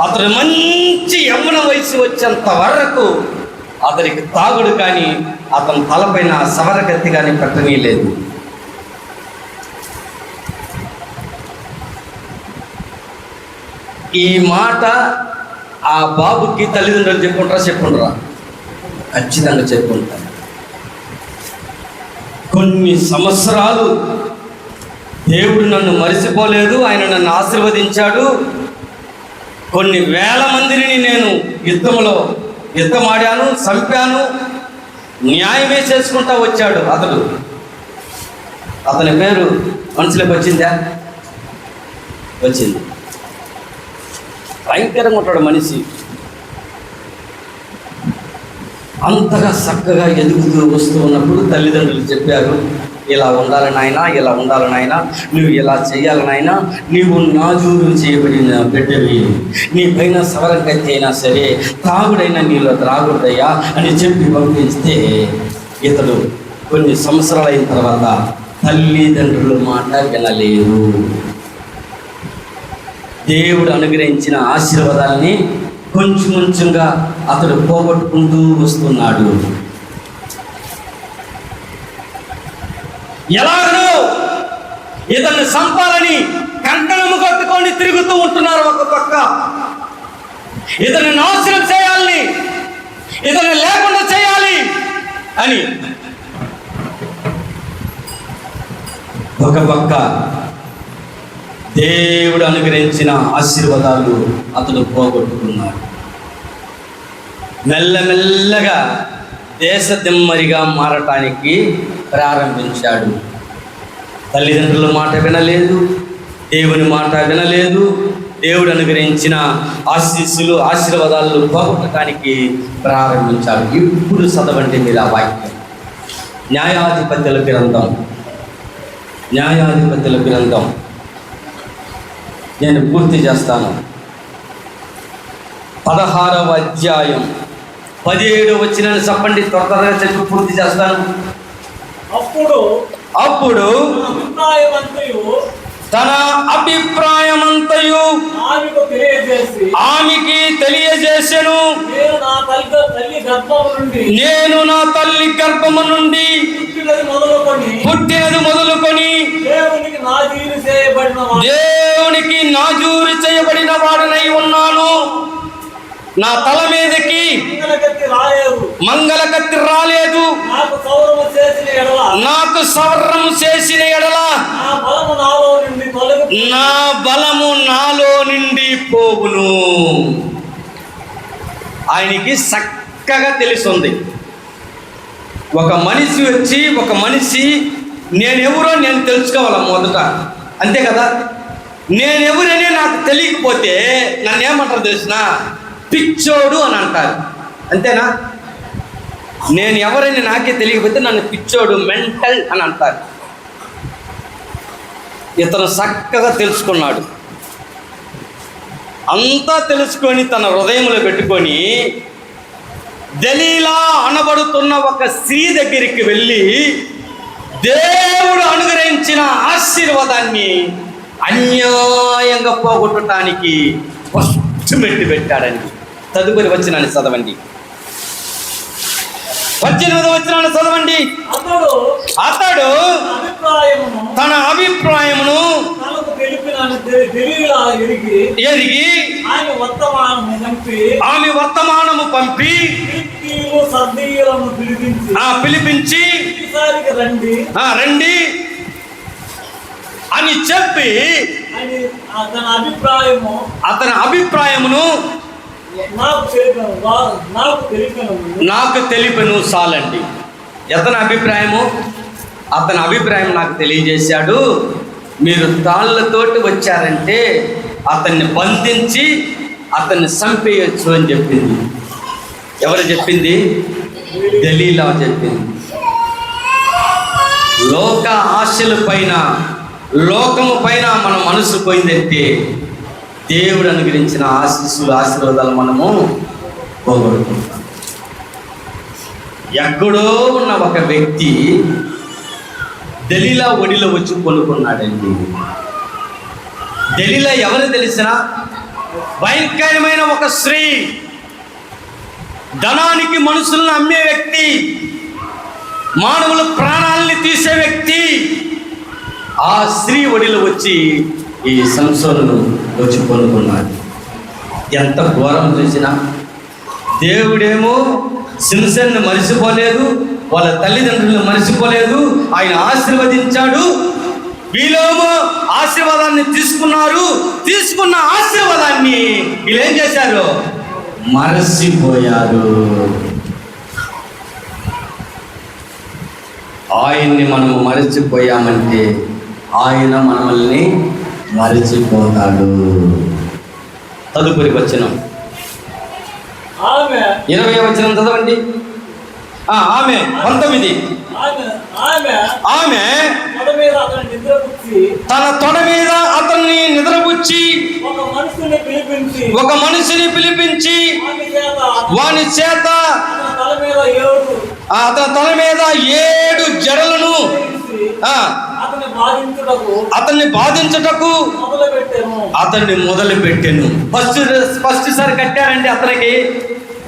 [SPEAKER 1] అతను మంచి యవ్వన వయసు వచ్చేంత వరకు అతనికి తాగుడు కానీ, అతని తలపైన సవరకత్తి కానీ పెట్టనీయలేదు. ఈ మాట ఆ బాబుకి తల్లిదండ్రులు చెప్పుకుంటారా? ఖచ్చితంగా చెప్పుకుంటారు. కొన్ని సంవత్సరాలు దేవుడు నన్ను మరిచిపోలేదు, ఆయన నన్ను ఆశీర్వదించాడు. కొన్ని వేల మందిని నేను యుద్ధమాడాను, చంపాను, న్యాయమే చేసుకుంటా వచ్చాడు. అతని పేరు మనసులోకి వచ్చింది. భయంకరంగా ఉంటాడు మనిషి. అంతగా చక్కగా ఎదుగుతూ వస్తూ ఉన్నప్పుడు తల్లిదండ్రులు చెప్పారు, ఇలా ఉండాలి నాయనా, నువ్వు ఇలా చేయాలి నాయనా, నీవు నాజూరు చేయబడిన బిడ్డవి, నీ పైన సవరం కత్తి అయినా సరే, తాగుడైనా నీలో త్రాగుడయ్యా అని చెప్పి పంపిస్తే ఇతడు కొన్ని సంవత్సరాలు అయిన తర్వాత తల్లిదండ్రుల మాట వినలేదు. దేవుడు అనుగ్రహించిన ఆశీర్వాదాలని కొంచెంగా అతడు పోగొట్టుకుంటూ వస్తున్నాడు. ఎలాగో ఇతన్ని చంపాలని కంకణము కట్టుకొని తిరుగుతూ ఉంటున్నారు. ఒక పక్క ఇతన్ని నాశనం చేయాలని, ఇతన్ని లేకుండా చేయాలి అని ఒక పక్క దేవుడు అనుగ్రహించిన ఆశీర్వాదాలు అతడు పోగొట్టుకున్నాడు. మెల్లమెల్లగా దేశదిమ్మరిగా మారటానికి ప్రారంభించాడు. తల్లిదండ్రుల మాట వినలేదు, దేవుని మాట వినలేదు. దేవుడు అనుగ్రహించిన ఆశీర్వాదాలను పోగొట్టడానికి ప్రారంభించాడు. ఇప్పుడు చదవండి మీరు ఆ వాక్యం. న్యాయాధిపతుల గ్రంథం నేను పూర్తి చేస్తాను. 16వ అధ్యాయం 17 వచనాన్ని చెప్పండి, త్వరగా చెప్పి పూర్తి చేస్తాను. అప్పుడు తన అభిప్రాయమంతయు ఆమెకి తెలియజేసెను. నేను నా తల్లి గర్భము నుండి పుట్టినది మొదలుకొని దేవునికి నాజూరు చేయబడిన వాడనై ఉన్నాను. నా తల మీదకి మంగళకత్తి రాలేదు. నాకు సవరము చేసిన ఎడల నా బలము నాలో నుండి పోవును. ఆయనకి చక్కగా తెలుసుంది. ఒక మనిషి వచ్చి ఒక మనిషి నేనెవరో నేను తెలుసుకోవాలి మొదట, అంతే కదా. నేనెవరనే నాకు తెలియకపోతే నన్ను ఏమంటారు తెలిసిన? పిచ్చోడు అని అంటారు, అంతేనా? నేను ఎవరని నాకే తెలియకపోతే నన్ను పిచ్చోడు, మెంటల్ అని అంటారు. ఇతను చక్కగా తెలుసుకున్నాడు. అంతా తెలుసుకొని తన హృదయంలో పెట్టుకొని దలీలా అనబడుతున్న ఒక స్త్రీ దగ్గరికి వెళ్ళి దేవుడు అనుగ్రహించిన ఆశీర్వాదాన్ని అన్యాయంగా పోగొట్టడానికి ఫస్ట్ మెట్టు పెట్టాడండి. తదుపరి వచనాన్ని చదవండి. 18వ వచనాన్ని చదవండి. అతడు తన అభిప్రాయమును ఎరిగి ఆమె వర్తమానము పంపి పిలిపించి రండి అని చెప్పి అతని అభిప్రాయమును నాకు తెలిపెను చాలండి. అతని అభిప్రాయం నాకు తెలియజేశాడు. మీరు తాళ్ళతోటి వచ్చారంటే అతన్ని బంధించి అతన్ని చంపేయచ్చు అని చెప్పింది. ఎవరు చెప్పింది? దలీలా చెప్పింది. లోక ఆశల పైన, లోకము పైన మన మనసు పోయిందంటే దేవుడు అనుగ్రహించిన ఆశీర్వాదాలు మనము పోగొట్టుకుంటాం. ఎక్కడో ఉన్న ఒక వ్యక్తి దలీలా ఒడిలో వచ్చి కొనుక్కున్నాడండి. దలీలా ఎవరు తెలిసినా భయంకరమైన ఒక స్త్రీ, ధనానికి మనుషులను అమ్మే వ్యక్తి, మానవుల ప్రాణాలని తీసే వ్యక్తి. ఆ స్త్రీ ఒడిలో వచ్చి ఈ సంసోనును వచ్చి కొనుక్కున్నాడు. ఎంత ఘోరం చూసినా దేవుడేమో సింసన్ను మరిచిపోలేదు, వాళ్ళ తల్లిదండ్రులను మరిచిపోలేదు. ఆయన ఆశీర్వదించాడు. వీళ్ళేమో ఆశీర్వాదాన్ని తీసుకున్నారు. తీసుకున్న ఆశీర్వాదాన్ని వీళ్ళు ఏం చేశారు? మరచిపోయారు. ఆయన్ని మనము మరచిపోయామంటే ఆయన మనల్ని మరచిపోతాడు. తదుపరి వచనం 20వ వచనం చదవండి. ఆమె 19. ఆమె తన తొడ మీద అతన్ని నిద్రపుచ్చి ఒక మనిషిని పిలిపించి వాని చేత అతని తల మీద 7 జడలను అతన్ని బాధించుటకు అతన్ని మొదలు పెట్టాను. ఫస్ట్ సారి కట్టారండి. అతనికి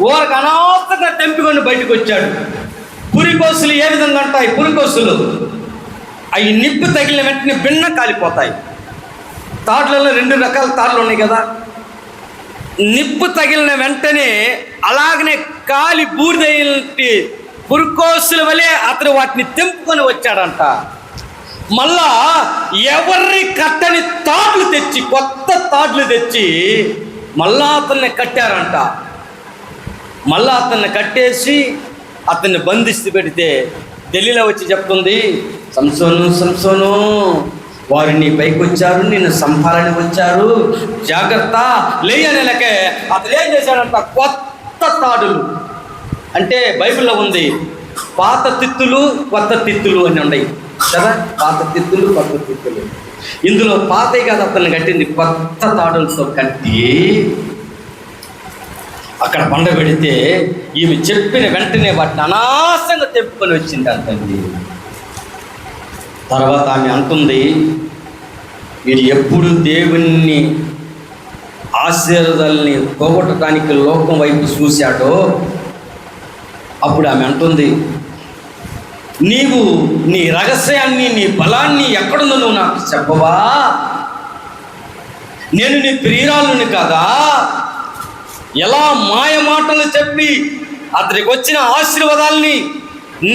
[SPEAKER 1] ఊరికి అనాథంగా తెంపుకొని బయటకు వచ్చాడు. పురికోసులు ఏ విధంగా ఉంటాయి? పురికోసులు అవి నిప్పు తగిలిన వెంటనే భిన్న కాలిపోతాయి. తాడ్లలో 2 రకాల తాడ్లు ఉన్నాయి కదా. నిప్పు తగిలిన వెంటనే అలాగనే కాలి బూడిదైనట్టి పురికోసుల వలె అతను వాటిని తెంపుకొని వచ్చాడంట. మళ్ళా ఎవరి కట్టని తాడ్లు తెచ్చి, కొత్త తాడ్లు తెచ్చి మళ్ళా అతన్ని కట్టారంట. మళ్ళా అతన్ని కట్టేసి అతన్ని బంధిస్తూ పెడితే దలీలా వచ్చి చెప్తుంది, సంసోను వారు నీ పైకి వచ్చారు, నిన్ను సంపాలని వచ్చారు, జాగ్రత్త లేయనేలకే. అతను ఏం చేశాడంట? కొత్త తాడులు, అంటే బైబిల్లో ఉంది పాత తిత్తులు కొత్త తిత్తులు అని ఉన్నాయి కదా. పాత తిత్తులు కొత్త తిత్తులు. ఇందులో పాతవి కాదు అతన్ని కట్టింది, కొత్త తాడులతో కట్టి అక్కడ పండ పెడితే ఈమె చెప్పిన వెంటనే వాటిని అనాశంగా తెప్పుకొని వచ్చింది అంతండి. తర్వాత ఆమె అంటుంది, వీడు ఎప్పుడు దేవుణ్ణి ఆశీర్వాదాలని పోగొట్టడానికి లోకం వైపు చూశాడో అప్పుడు ఆమె అంటుంది, నీవు నీ రహస్యాన్ని, నీ బలాన్ని ఎక్కడుందో నువ్వు నాకు చెప్పవా? నేను నీ ప్రియురాలుని కదా, ఎలా మాయ మాటలు చెప్పి అతనికి వచ్చిన ఆశీర్వాదాల్ని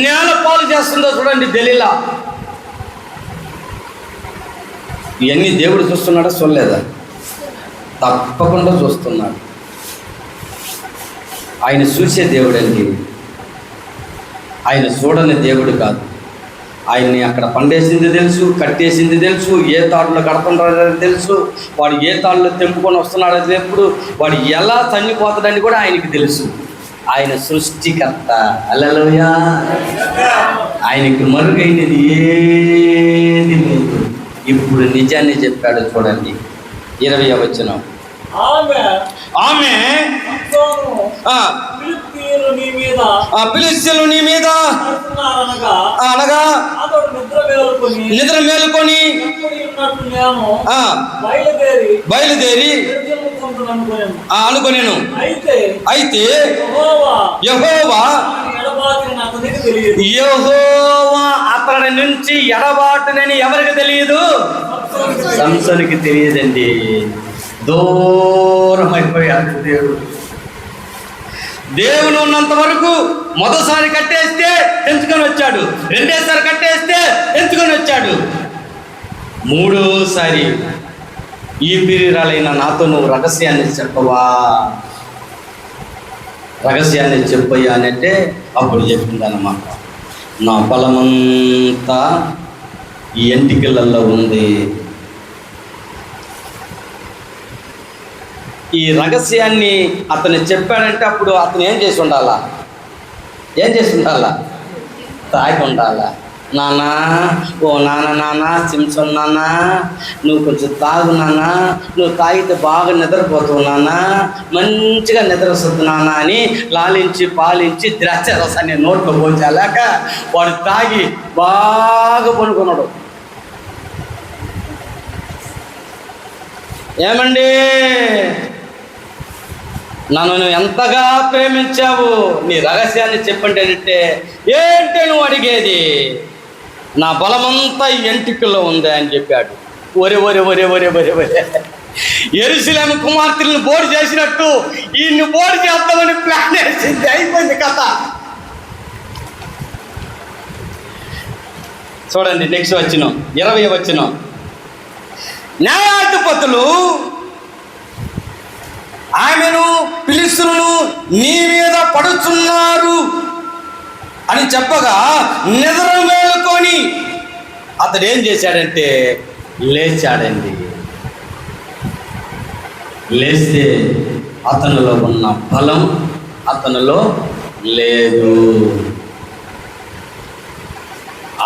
[SPEAKER 1] నేలపాలు చేస్తుందో చూడండి దెలీలా. ఇవన్నీ దేవుడు చూస్తున్నాడా చూడలేదా? తప్పకుండా చూస్తున్నాడు. ఆయన చూసే దేవుడు అండి, ఆయన చూడని దేవుడు కాదు. ఆయన్ని అక్కడ పండేసింది తెలుసు, కట్టేసింది తెలుసు, ఏ తాడులో కడుతున్నాడో తెలుసు, వాడు ఏ తాడులో తెంపుకొని వస్తున్నాడో ఎప్పుడు, వాడు ఎలా చనిపోతాడని కూడా ఆయనకి తెలుసు. ఆయన సృష్టికర్త. హల్లెలూయా. ఆయనకి మరుగైనది ఏది లేదు. ఇప్పుడు నిజాన్ని చెప్పాడు చూడండి, 20వ వచనం. ఆమె ఫిలిష్తీయులు నీ మీద అనగా నిద్ర మేలుకొని బయలుదేరి అనుకొనేను. అయితే యెహోవా అతడి నుంచి ఎడబాటునని ఎవరికి తెలియదు? సంసోనుకి తెలియదండి. దూరం అయిపోయాడు దేవుడు ఉన్నంత వరకు. మొదటిసారి కట్టేస్తే తెంచుకొని వచ్చాడు, రెండోసారి కట్టేస్తే తెంచుకొని వచ్చాడు, మూడోసారి ఈ ప్రియురాలైన నాతో నువ్వు రహస్యాన్ని చెప్పవా, రహస్యాన్ని చెప్పయ్యా అని అంటే అప్పుడు చెప్పిందన్నమాట, నా బలమంతా ఈ ఎంటికలలో ఉంది. ఈ రహస్యాన్ని అతను చెప్పాడంటే అప్పుడు అతను ఏం చేసి ఉండాలా? తాగి ఉండాలా? నానా, ఓ నాన్న సింసన్ నాన్న, నువ్వు కొంచెం తాగు నాన్న, నువ్వు తాగితే బాగా నిద్రపోతావు నాన్న, మంచిగా నిద్ర వస్తుంది నాన్న అని లాలించి పాలించి ద్రాక్ష రసాన్ని నోట్లో పోంచాలేక వాడు తాగి బాగా పడుకున్నాడు. ఏమండి, నన్ను నువ్వు ఎంతగా ప్రేమించావు, నీ రహస్యాన్ని చెప్పంటే ఏంటి నువ్వు అడిగేది? నా బలమంతా ఎంటికల్లో ఉంది అని చెప్పాడు. ఒరే ఒరే ఒరే ఒరే ఒరే ఒరే యెరూషలేము కుమార్తెలను బోర్డు చేసినట్టు ఈయన్ని బోర్డు చేద్దామని ప్లాన్ వేసింది. అయిపోయింది కథ. చూడండి నెక్స్ట్ వచనం, 20వ వచనం. న్యాయాధిపతులు ఆమెను ఫిలిష్తీయులు నీ మీద పడుచున్నారు అని చెప్పగా నిద్ర మేలుకొని అతడు ఏం చేశాడంటే లేచాడండి. లేస్తే అతనిలో ఉన్న బలం అతనిలో లేదు.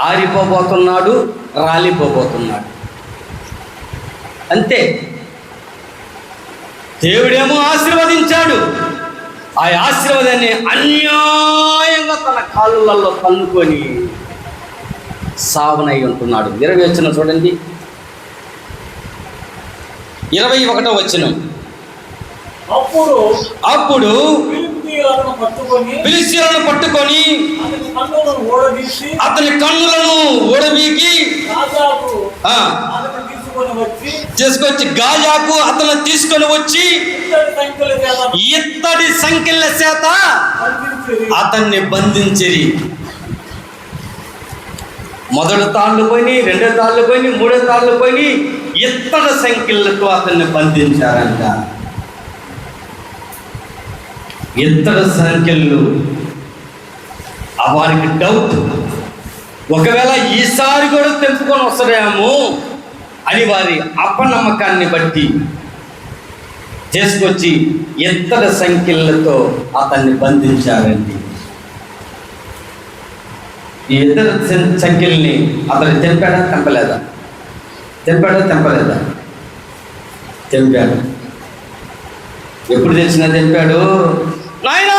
[SPEAKER 1] ఆరిపోబోతున్నాడు, రాలిపోబోతున్నాడు, అంతే. దేవుడేమో ఆశీర్వదించాడు, ఆ ఆశీర్వాదాన్ని అన్యాయంగా తన కాళ్ళల్లో తన్నుకొని సావనై ఉంటున్నాడు. 20 వచనం చూడండి, 21వ వచనం. అప్పుడు ఫిలిష్తీయులను పట్టుకొని అతని కన్నులను ఊడబీకి తీసుకొచ్చి గాజాకు అతను తీసుకొని వచ్చి ఇత్తడి సంకెళ్ళ చేత అతన్ని బంధించిరి. మొదటి తాళ్ళు పోయి, రెండో తాళ్ళు పోయి, మూడో తాళ్ళు పోయి, ఇత్తడి సంకెళ్ళతో అతన్ని బంధించారంట. ఇత్తడి సంకెళ్ళు. వారికి డౌట్, ఒకవేళ ఈసారి కూడా తెంపుకొని వస్తారేమో అని వారి అపనమ్మకాన్ని బట్టి చేసుకొచ్చి ఇత్తడి సంఖ్యలతో అతన్ని బంధించారండి. ఈ ఇద్దరు సంఖ్యల్ని అతను తెంపాడా తెంపలేదా? తెంపాడు. ఎప్పుడు తెలిసినా తెంపాడు. నాయనా,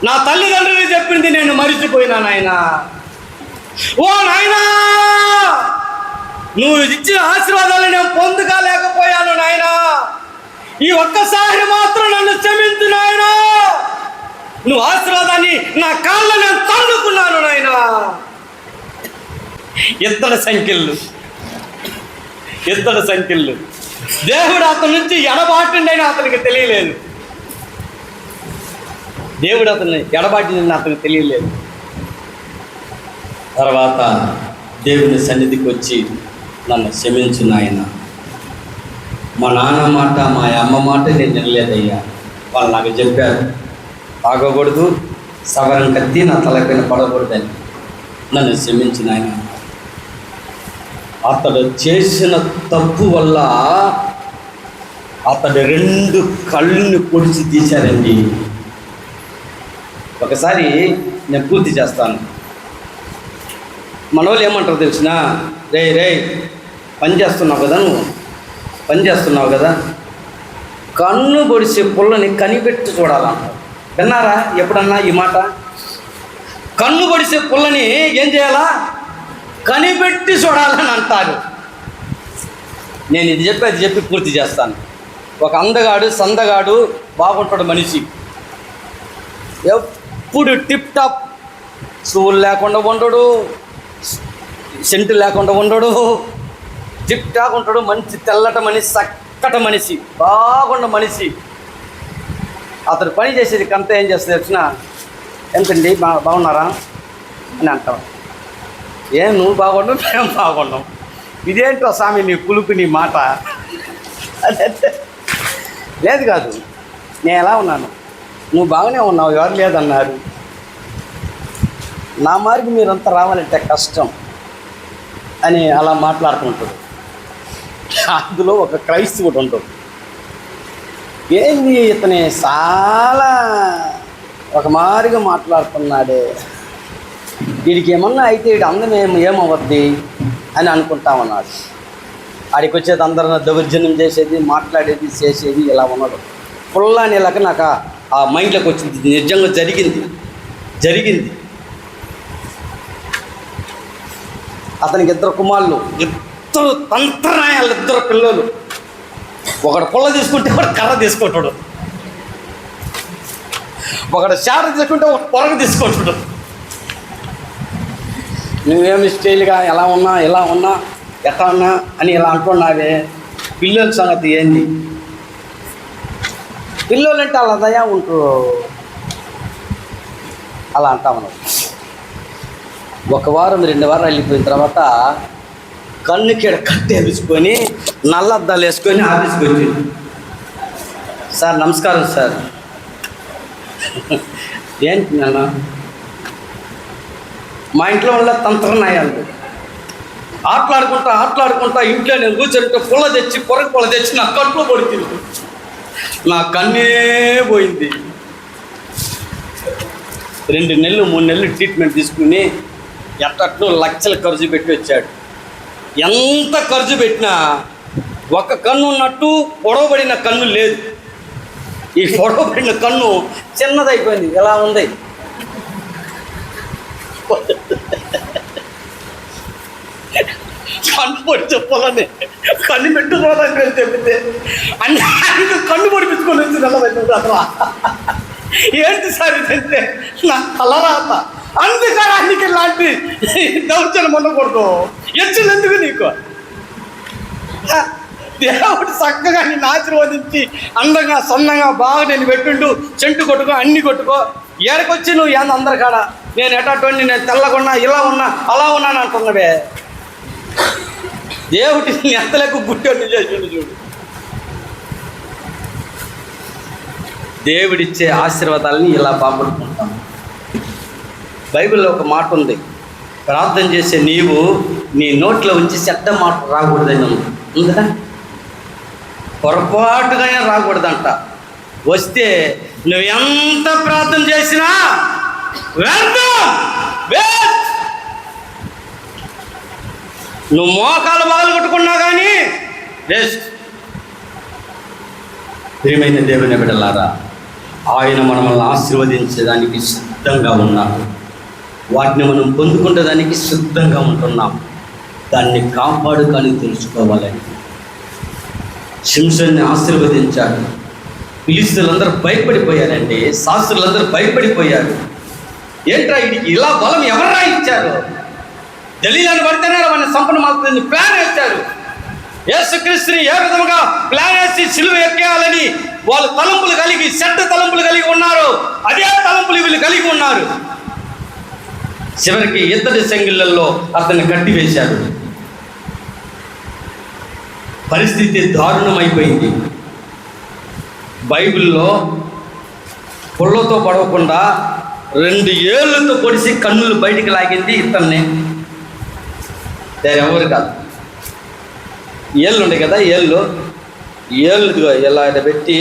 [SPEAKER 1] నా తల్లిదండ్రులు చెప్పింది నేను మరిచిపోయినా నాయనా. ఓ నాయనా, నువ్వు ఇచ్చిన ఆశీర్వాదాలు నేను పొందుకోలేకపోయాను నాయనా. ఈ ఒక్కసారి మాత్రం నన్ను క్షమించు నాయనా. నువ్వు ఆశీర్వాదాన్ని నా కాళ్ళ నేను తన్నుకున్నాను నాయనా. ఇత్తడి సంఖ్యలు. దేవుడు అతని నుంచి ఎడబాటిండని అతనికి తెలియలేదు. దేవుడు అతన్ని ఎడబాటిందని అతనికి తెలియలేదు. తర్వాత దేవుని సన్నిధికి వచ్చి, నన్ను క్షమించు నాయన, మా నాన్న మాట మా అమ్మ మాట నేను వినలేదయ్యా. వాళ్ళు నాకు చెప్పారు తాగకూడదు, సవరం కత్తి నా తలపైన పడకూడదని. నన్ను క్షమించు నాయన. అతడు చేసిన తప్పు వల్ల అతడు 2 కళ్ళని పొడిచి తీశారండి. ఒకసారి నేను పూర్తి చేస్తాను. మన వాళ్ళు ఏమంటారు తెలిసిన, రే పని చేస్తున్నావు కదా, నువ్వు పని చేస్తున్నావు కదా, కన్ను పొడిచే పుల్లని కనిపెట్టి చూడాలంటారు. విన్నారా ఎప్పుడన్నా ఈ మాట? కన్ను పొడిచే పుల్లని ఏం చేయాలా? కనిపెట్టి చూడాలని అంటారు. నేను ఇది చెప్పి పూర్తి చేస్తాను. ఒక అందగాడు సందగాడు బాగుంటాడు మనిషి, ఎప్పుడు టిప్ టాప్, షూలు లేకుండా ఉండడు, సెంటు లేకుండా ఉండడు, టిప్ టాప్ ఉంటాడు. మంచి తెల్లట మనిషి, చక్కట మనిషి, బాగుండ మనిషి. అతడు పని చేసేది కంత ఏం చేస్తుంది వచ్చినా, ఎంతండి బాగున్నారా అని అంటాం. ఏం నువ్వు బాగుండవు మేము బాగున్నాం, ఇదేంటో స్వామి నీ పులుపు నీ మాట అదంటే, లేదు కాదు నేను ఎలా ఉన్నాను, నువ్వు బాగానే ఉన్నావు, ఎవరు లేదన్నారు. నా మార్గం మీరంతా రావాలంటే కష్టం అని అలా మాట్లాడుతుంటాడు. అందులో ఒక క్రైస్తవుడు ఉంటాడు. ఏంది ఇతని చాలా ఒక మారిగా మాట్లాడుతున్నాడే, వీడికి ఏమన్నా అయితే వీడి అందం ఏమవుద్ది అని అనుకుంటామన్నాడు. ఆడికి వచ్చేది అందరూ దౌర్జన్యం చేసేది, మాట్లాడేది, చేసేది ఇలా ఉన్నాడు. పుల్లానేలాగా నాకు ఆ మైండ్లోకి వచ్చింది. నిజంగా జరిగింది. అతనికి 2 కుమారులు, 2 తంత్రనాయాలు, 2 పిల్లలు. ఒకడు పుల్ల తీసుకుంటే ఒకడు కర్ర తీసుకుంటాడు, ఒకడు చార తీసుకుంటే ఒక పొరగ తీసుకుంటాడు. నువ్వేమి స్టైల్గా ఎలా ఉన్నా ఎట్లా ఉన్నా అని ఇలా అంటున్నావే, పిల్లల సంగతి ఏంది? పిల్లలు అంటే అలా దయా ఉంటారు, అలా అంటా ఉన్నాం. 1 వారం 2 వారాలు వెళ్ళిపోయిన తర్వాత కన్నుకి కట్టేసుకొని నల్లద్దాలు వేసుకొని ఆఫీస్కి వచ్చింది. సార్ నమస్కారం సార్. ఏంటి నాన్న? మా ఇంట్లో వల్ల తంత్రనాయాలు ఆటలాడుకుంటా ఇంట్లో నేను కూర్చొని పుల్ల తెచ్చి పొల్ల తెచ్చి నా కట్టులో పడుతుంది. నా కన్నే పోయింది. 2 నెలలు 3 నెలలు ట్రీట్మెంట్ తీసుకుని ఎట్టట్లు లక్షలు ఖర్చు పెట్టి వచ్చాడు. ఎంత ఖర్చు పెట్టినా ఒక కన్ను ఉన్నట్టు పొడవబడిన కన్ను లేదు. ఈ పొడవబడిన కన్ను చిన్నదైపోయింది, ఎలా ఉంది. కన్ను పొడి చెప్పాలని కన్ను పెట్టుకోవాలని చెప్తే అన్ని కన్ను పొడిపించుకొని వచ్చి నల్లబెట్టు అసలు ఏంటి సార్ ఇదంటే నా తలరాత. అందుకని ఇలాంటి దౌర్జన్యం ఉండకూడదు. ఎచ్చులు ఎందుకు నీకు? దేవుడు చక్కగా నిన్ను ఆశీర్వదించి అందంగా సన్నంగా బాగా నేను పెట్టిండు, చెంటు కొట్టుకో, అన్ని కొట్టుకో. ఏడకొచ్చి నువ్వు ఏంది అందరి కాడ నేను ఎటటువంటి నేను తెల్లగున్నా, ఇలా ఉన్నా, అలా ఉన్నాను అంటున్నావే. దేవుడి నెత్తలకు గుట్టెట్టు చేసిండు చూడు. దేవుడిచ్చే ఆశీర్వాదాలని ఇలా బాగుంటుకుంటాం. బైబిల్లో ఒక మాట ఉంది, ప్రార్థన చేసే నీవు నీ నోట్లో ఉంచి చెడ్డ మాట రాకూడదని ఉందా? పొరపాటుగానే రాకూడదంట. వస్తే నువ్వు ఎంత ప్రార్థన చేసినా నువ్వు మోకాలు బాలు కొట్టుకున్నా కానీ వేస్ట్. ప్రియమైన దేవుని బిడ్డలారా, ఆయన మనల్ని ఆశీర్వదించేదానికి సిద్ధంగా ఉన్నాడు. వాటిని మనం పొందుకునేదానికి సిద్ధంగా ఉంటున్నాం. దాన్ని కాపాడుకొని తెలుసుకోవాలని శింషోన్ని ఆశీర్వదించాడు. ఫిలిష్తీయులందరూ భయపడిపోయారండి, శాస్త్రులందరూ భయపడిపోయారు. ఏంట్రా వీడికి ఇలా బలం ఎవర్రా ఇచ్చారు? దలీలాన్ని పడితేనే మన సంపన్న మాత్రం ప్లాన్ వేశారు. యేసుక్రీస్తుని ఏ విధముగా ప్లాన్ వేసి సిలువ ఎక్కేయాలని వాళ్ళు తలంపులు కలిగి చెడ్డ తలంపులు కలిగి ఉన్నారు, అదే తలంపులు వీళ్ళు కలిగి ఉన్నారు. చివరికి ఇద్దరి సంగిళ్లలో అతన్ని కట్టివేశారు. పరిస్థితి దారుణమైపోయింది. బైబిల్లో పొళ్ళతో పడవకుండా 2 ఏళ్ళతో పొడిసి కన్నులు బయటికి లాగింది ఇతన్ని, ఎవరు కాదు. ఏళ్ళు ఉండే కదా, ఏళ్ళు ఇలా అట్ట పెట్టి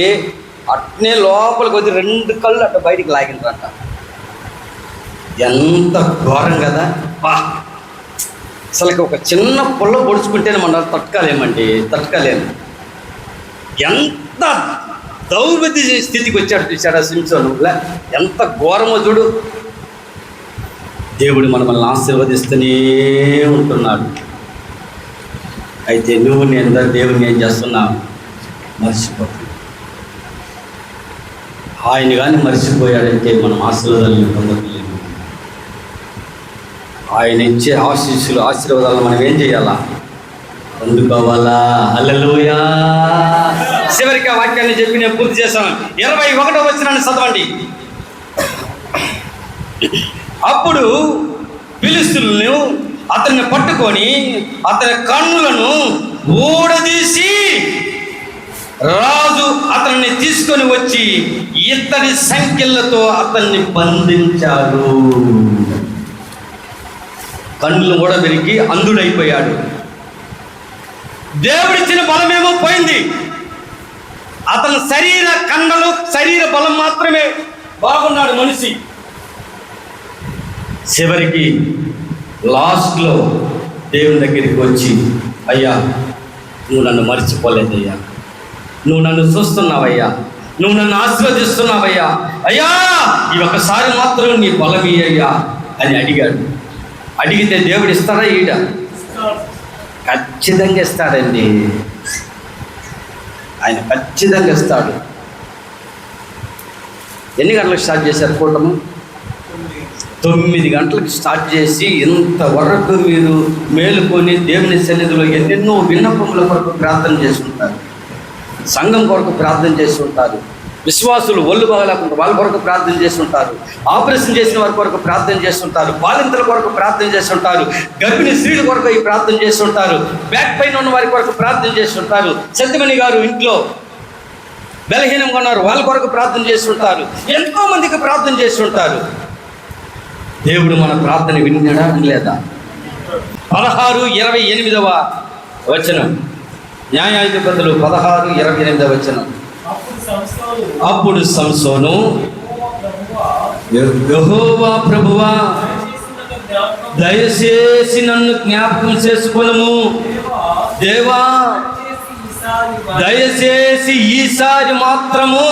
[SPEAKER 1] అట్నే లోపలికి వచ్చి 2 కళ్ళు అట్ట బయటికి లాగిండ్రంట. ఎంత ఘోరం కదా. అసలు ఒక చిన్న పుల్ల పొడుచుకుంటేనే మనం తట్టుకోలేము. ఎంత దౌర్భ్య స్థితికి వచ్చాడు చూశాడు సింసోను. ఎంత ఘోరమో చూడు. దేవుడు మనల్ని ఆశీర్వదిస్తూనే ఉంటున్నాడు. అయితే నువ్వు నేను దేవుడిని ఏం చేస్తున్నావు? మర్చిపోతున్నావు. ఆయన కానీ మర్చిపోయాడంటే మనం ఆశీర్వాదాలను పొందలేము. ఆయన ఇచ్చే ఆశీర్వాదాలను మనం ఏం చేయాలా? అందుకోవాలా. హల్లెలూయా. చివరికి ఆ వాక్యాన్ని చెప్పి నేను పూర్తి చేశాను. 21వ వచనాన్ని చదవండి. అప్పుడు ఫిలిష్తీయులు అతన్ని పట్టుకొని అతని కన్నులను ఊడదీసి రాజు అతన్ని తీసుకొని వచ్చి ఇత్తడి సంకెళ్లతో అతన్ని బంధించాడు. కన్నులు ఊడబెరికి అంధుడైపోయాడు. దేవుడిచ్చిన బలమేమో పోయింది. అతని శరీర కండలు, శరీర బలం మాత్రమే బాగున్నాడు మనిషి. చివరికి లాస్ట్లో దేవుని దగ్గరికి వచ్చి, అయ్యా నువ్వు నన్ను మర్చిపోలేదయ్యా, నువ్వు నన్ను చూస్తున్నావయ్యా, నువ్వు నన్ను ఆశీర్వదిస్తున్నావయ్యా, అయ్యా ఈ ఒక్కసారి మాత్రం నీ బలమయ్యా అని అడిగాడు. అడిగితే దేవుడు ఇస్తాడా? ఈడ ఖచ్చితంగా ఇస్తాడండి. ఆయన ఖచ్చితంగా ఇస్తాడు. ఎన్ని గంటలకు స్టార్ట్ చేశారు కూటము? 9 గంటలకు స్టార్ట్ చేసి ఇంతవరకు మీరు మేలుకొని దేవుని సన్నిధిలో ఎన్నెన్నో విన్నపముల కొరకు ప్రార్థన చేస్తుంటారు, సంఘం కొరకు ప్రార్థన చేస్తుంటారు, విశ్వాసులు ఒళ్ళు బాగలేకుండా వాళ్ళ కొరకు ప్రార్థన చేస్తుంటారు, ఆపరేషన్ చేసిన వారి కొరకు ప్రార్థన చేస్తుంటారు, బాలింతల కొరకు ప్రార్థన చేస్తుంటారు, గర్భిణీ స్త్రీల కొరకు ఈ ప్రార్థన చేస్తుంటారు, బ్యాక్ పెయిన్ ఉన్న వారి కొరకు ప్రార్థన చేస్తుంటారు, సత్యమణి గారు ఇంట్లో బలహీనంగా ఉన్నారు వాళ్ళ కొరకు ప్రార్థన చేస్తుంటారు, ఎంతో మందికి ప్రార్థన చేస్తుంటారు. దేవుడు మన ప్రార్థన విన్నాడా లేదా? 16:28 వచనం, న్యాయాధిపతులు 16:28 వచనం. అప్పుడు సంసోను, యెహోవా ప్రభువా దయచేసి నన్ను జ్ఞాపకం చేసుకొనుము, దేవా దయచేసి ఈసారి మాత్రము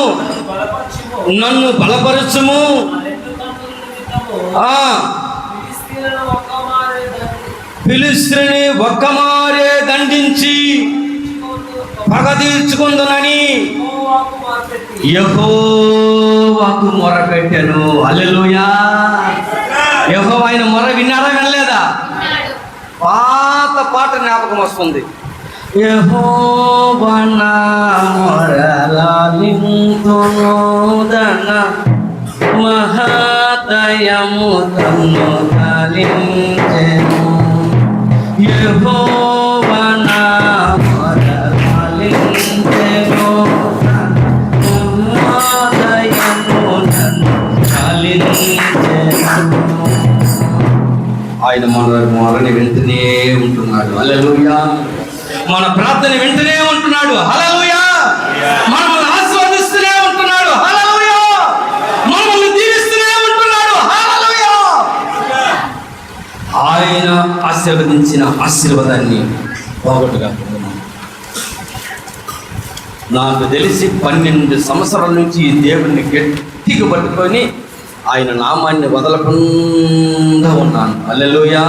[SPEAKER 1] నన్ను బలపరచుము. ఫిలిష్తీయుని ఒక్కమారే దండించి పగ తీర్చుకుందునని యెహోవాకు మొరపెట్టెను. హల్లెలూయా. యెహోవా ఆయన మొర విన్నాడా వినలేదా? పాత పాట జ్ఞాపకం వస్తుంది. యెహోవా నా మొరలాలింతునుదన మహాదయము తన్ను లాలించెను. యెహోవా నా మొరలాలించెను, మహాదయము తన్ను లాలించెను. ఆయన మనని వింటూనే ఉంటున్నాడు. హల్లెలూయా. మన ప్రార్థన వింటూనే ఉంటున్నాడు. హల్లెలూయా. మనల్ని ఆశీర్వదిస్తూనే ఉంటున్నాడు. హల్లెలూయా. మనల్ని దీవిస్తూనే ఉంటున్నాడు. హల్లెలూయా. ఆయన ఆశీర్వదించిన ఆశీర్వాదాన్ని పోగొట్టుకుంటున్నాను. నాకు తెలిసి 12 సంవత్సరాల నుంచి ఈ దేవుడిని గట్టిగా పట్టుకొని ఆయన నామాన్ని వదలకుండా ఉన్నాను. హల్లెలూయా.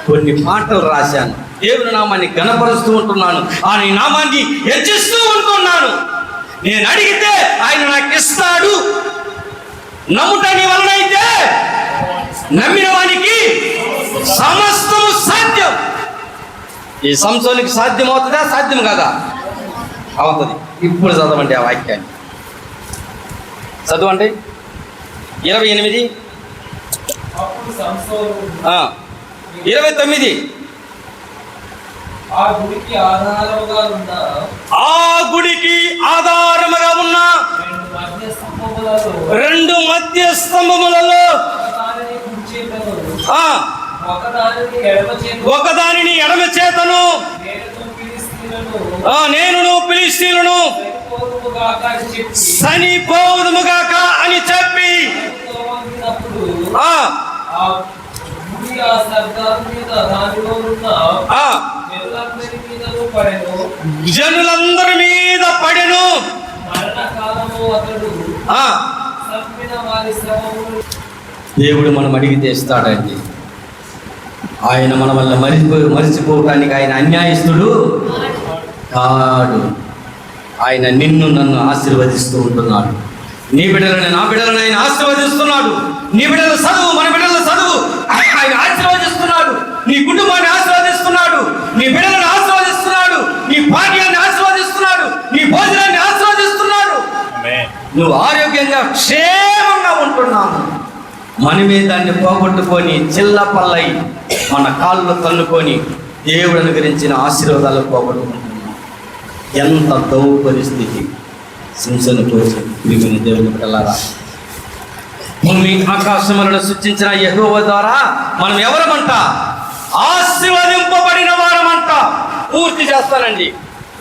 [SPEAKER 1] కొన్ని పాటలు రాశాను, దేవుని నామాన్ని ఘనపరుస్తూ ఉంటున్నాను, ఆయన నామాన్ని హెచ్చిస్తూ ఉంటున్నాను. నేను అడిగితే ఆయన నాకు ఇస్తాడు. నమ్ముట నీ వలన అయితే నమ్మిన వానికి సమస్తము సాధ్యం. ఈ సంసోనికి సాధ్యం అవుతుందా? సాధ్యం కాదా? అవుతుంది. ఇప్పుడు చదవండి ఆ వాక్యాన్ని, చదవండి. 28
[SPEAKER 2] అప్పుడు సంసోను
[SPEAKER 1] 29
[SPEAKER 2] ఆ గుడికి ఆధారముగా ఉన్న
[SPEAKER 1] రెండు మధ్య స్తంభములలో ఒకదానిని ఎడమ చేతను నేను ఫిలిష్తీయులను చనిపోవుదుముగాక అని చెప్పి జనులందరి మీద పడెను. దేవుడు మనం అడిగితే ఇస్తాడండి. ఆయన మన వల్ల మరిచిపోవటానికి ఆయన అన్యాయస్తుడు కాడు. ఆయన నిన్ను నన్ను ఆశీర్వదిస్తూ ఉంటున్నాడు. నీ బిడ్డలని నా బిడ్డలను ఆయన ఆశీర్వదిస్తున్నాడు. నీ బిడ్డల చదువు, మన బిడ్డల చదువు ఆయన ఆశీర్వదిస్తున్నాడు. నీ కుటుంబాన్ని ఆశీర్వదిస్తున్నాడు. నీ బిడ్డలను ఆశీర్వదిస్తున్నాడు. నీ భాగ్యాన్ని ఆశీర్వదిస్తున్నాడు. నీ భోజనాన్ని ఆశీర్వదిస్తున్నాడు. నువ్వు ఆరోగ్యంగా క్షేమంగా ఉంటున్నావు. మనమే దాన్ని పోగొట్టుకొని చిల్లపల్లై మన కాళ్ళు తన్నుకొని దేవుడు అనుగ్రహించిన ఆశీర్వాదాలు పోగొట్టుకుంటున్నాం. ఎంత దౌ పరిస్థితి సింసను కోసం తిరిగిన దేవుని బిడ్డలారా, భూమి ఆకాశములను సృష్టించిన యెహోవా ద్వారా మనం ఎవరమంట? ఆశీర్వదింపబడిన వారమంట. పూర్తి చేస్తానండి.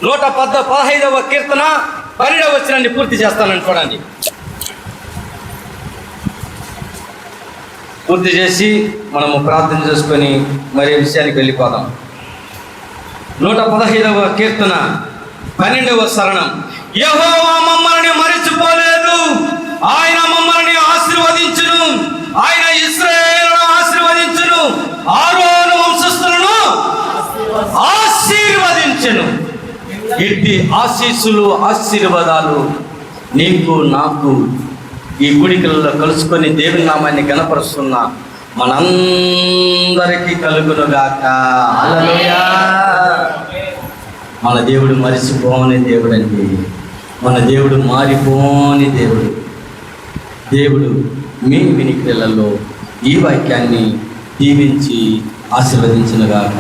[SPEAKER 1] 115వ కీర్తన 12వ వచనాన్ని పూర్తి చేస్తానని చూడండి. పూర్తి చేసి మనము ప్రార్థన చేసుకొని మరి విషయానికి వెళ్ళిపోదాం. 115వ కీర్తన 12వ శరణం. యెహోవా మమ్మల్ని మరిచిపోలేదు, ఆయన మమ్మల్ని ఆశీర్వదించును. ఆయన ఇశ్రాయేలును ఆశీర్వదించును, ఆరోను వంశస్థులను ఆశీర్వదించును. ఇట్టి ఆశీస్సులు ఆశీర్వాదాలు నీకు నాకు ఈ గుడికల్లో కలుసుకొని దేవుని నామాన్ని గణపరుస్తున్న మనందరికీ కలుగునుగాక. హల్లెలూయా. మన దేవుడు మరిచిపోని దేవుడు అండి. మన దేవుడు మారిపోని దేవుడు. దేవుడు మీ వినికిడిలలో ఈ వాక్యాన్ని దీవించి ఆశీర్వదించునుగాక.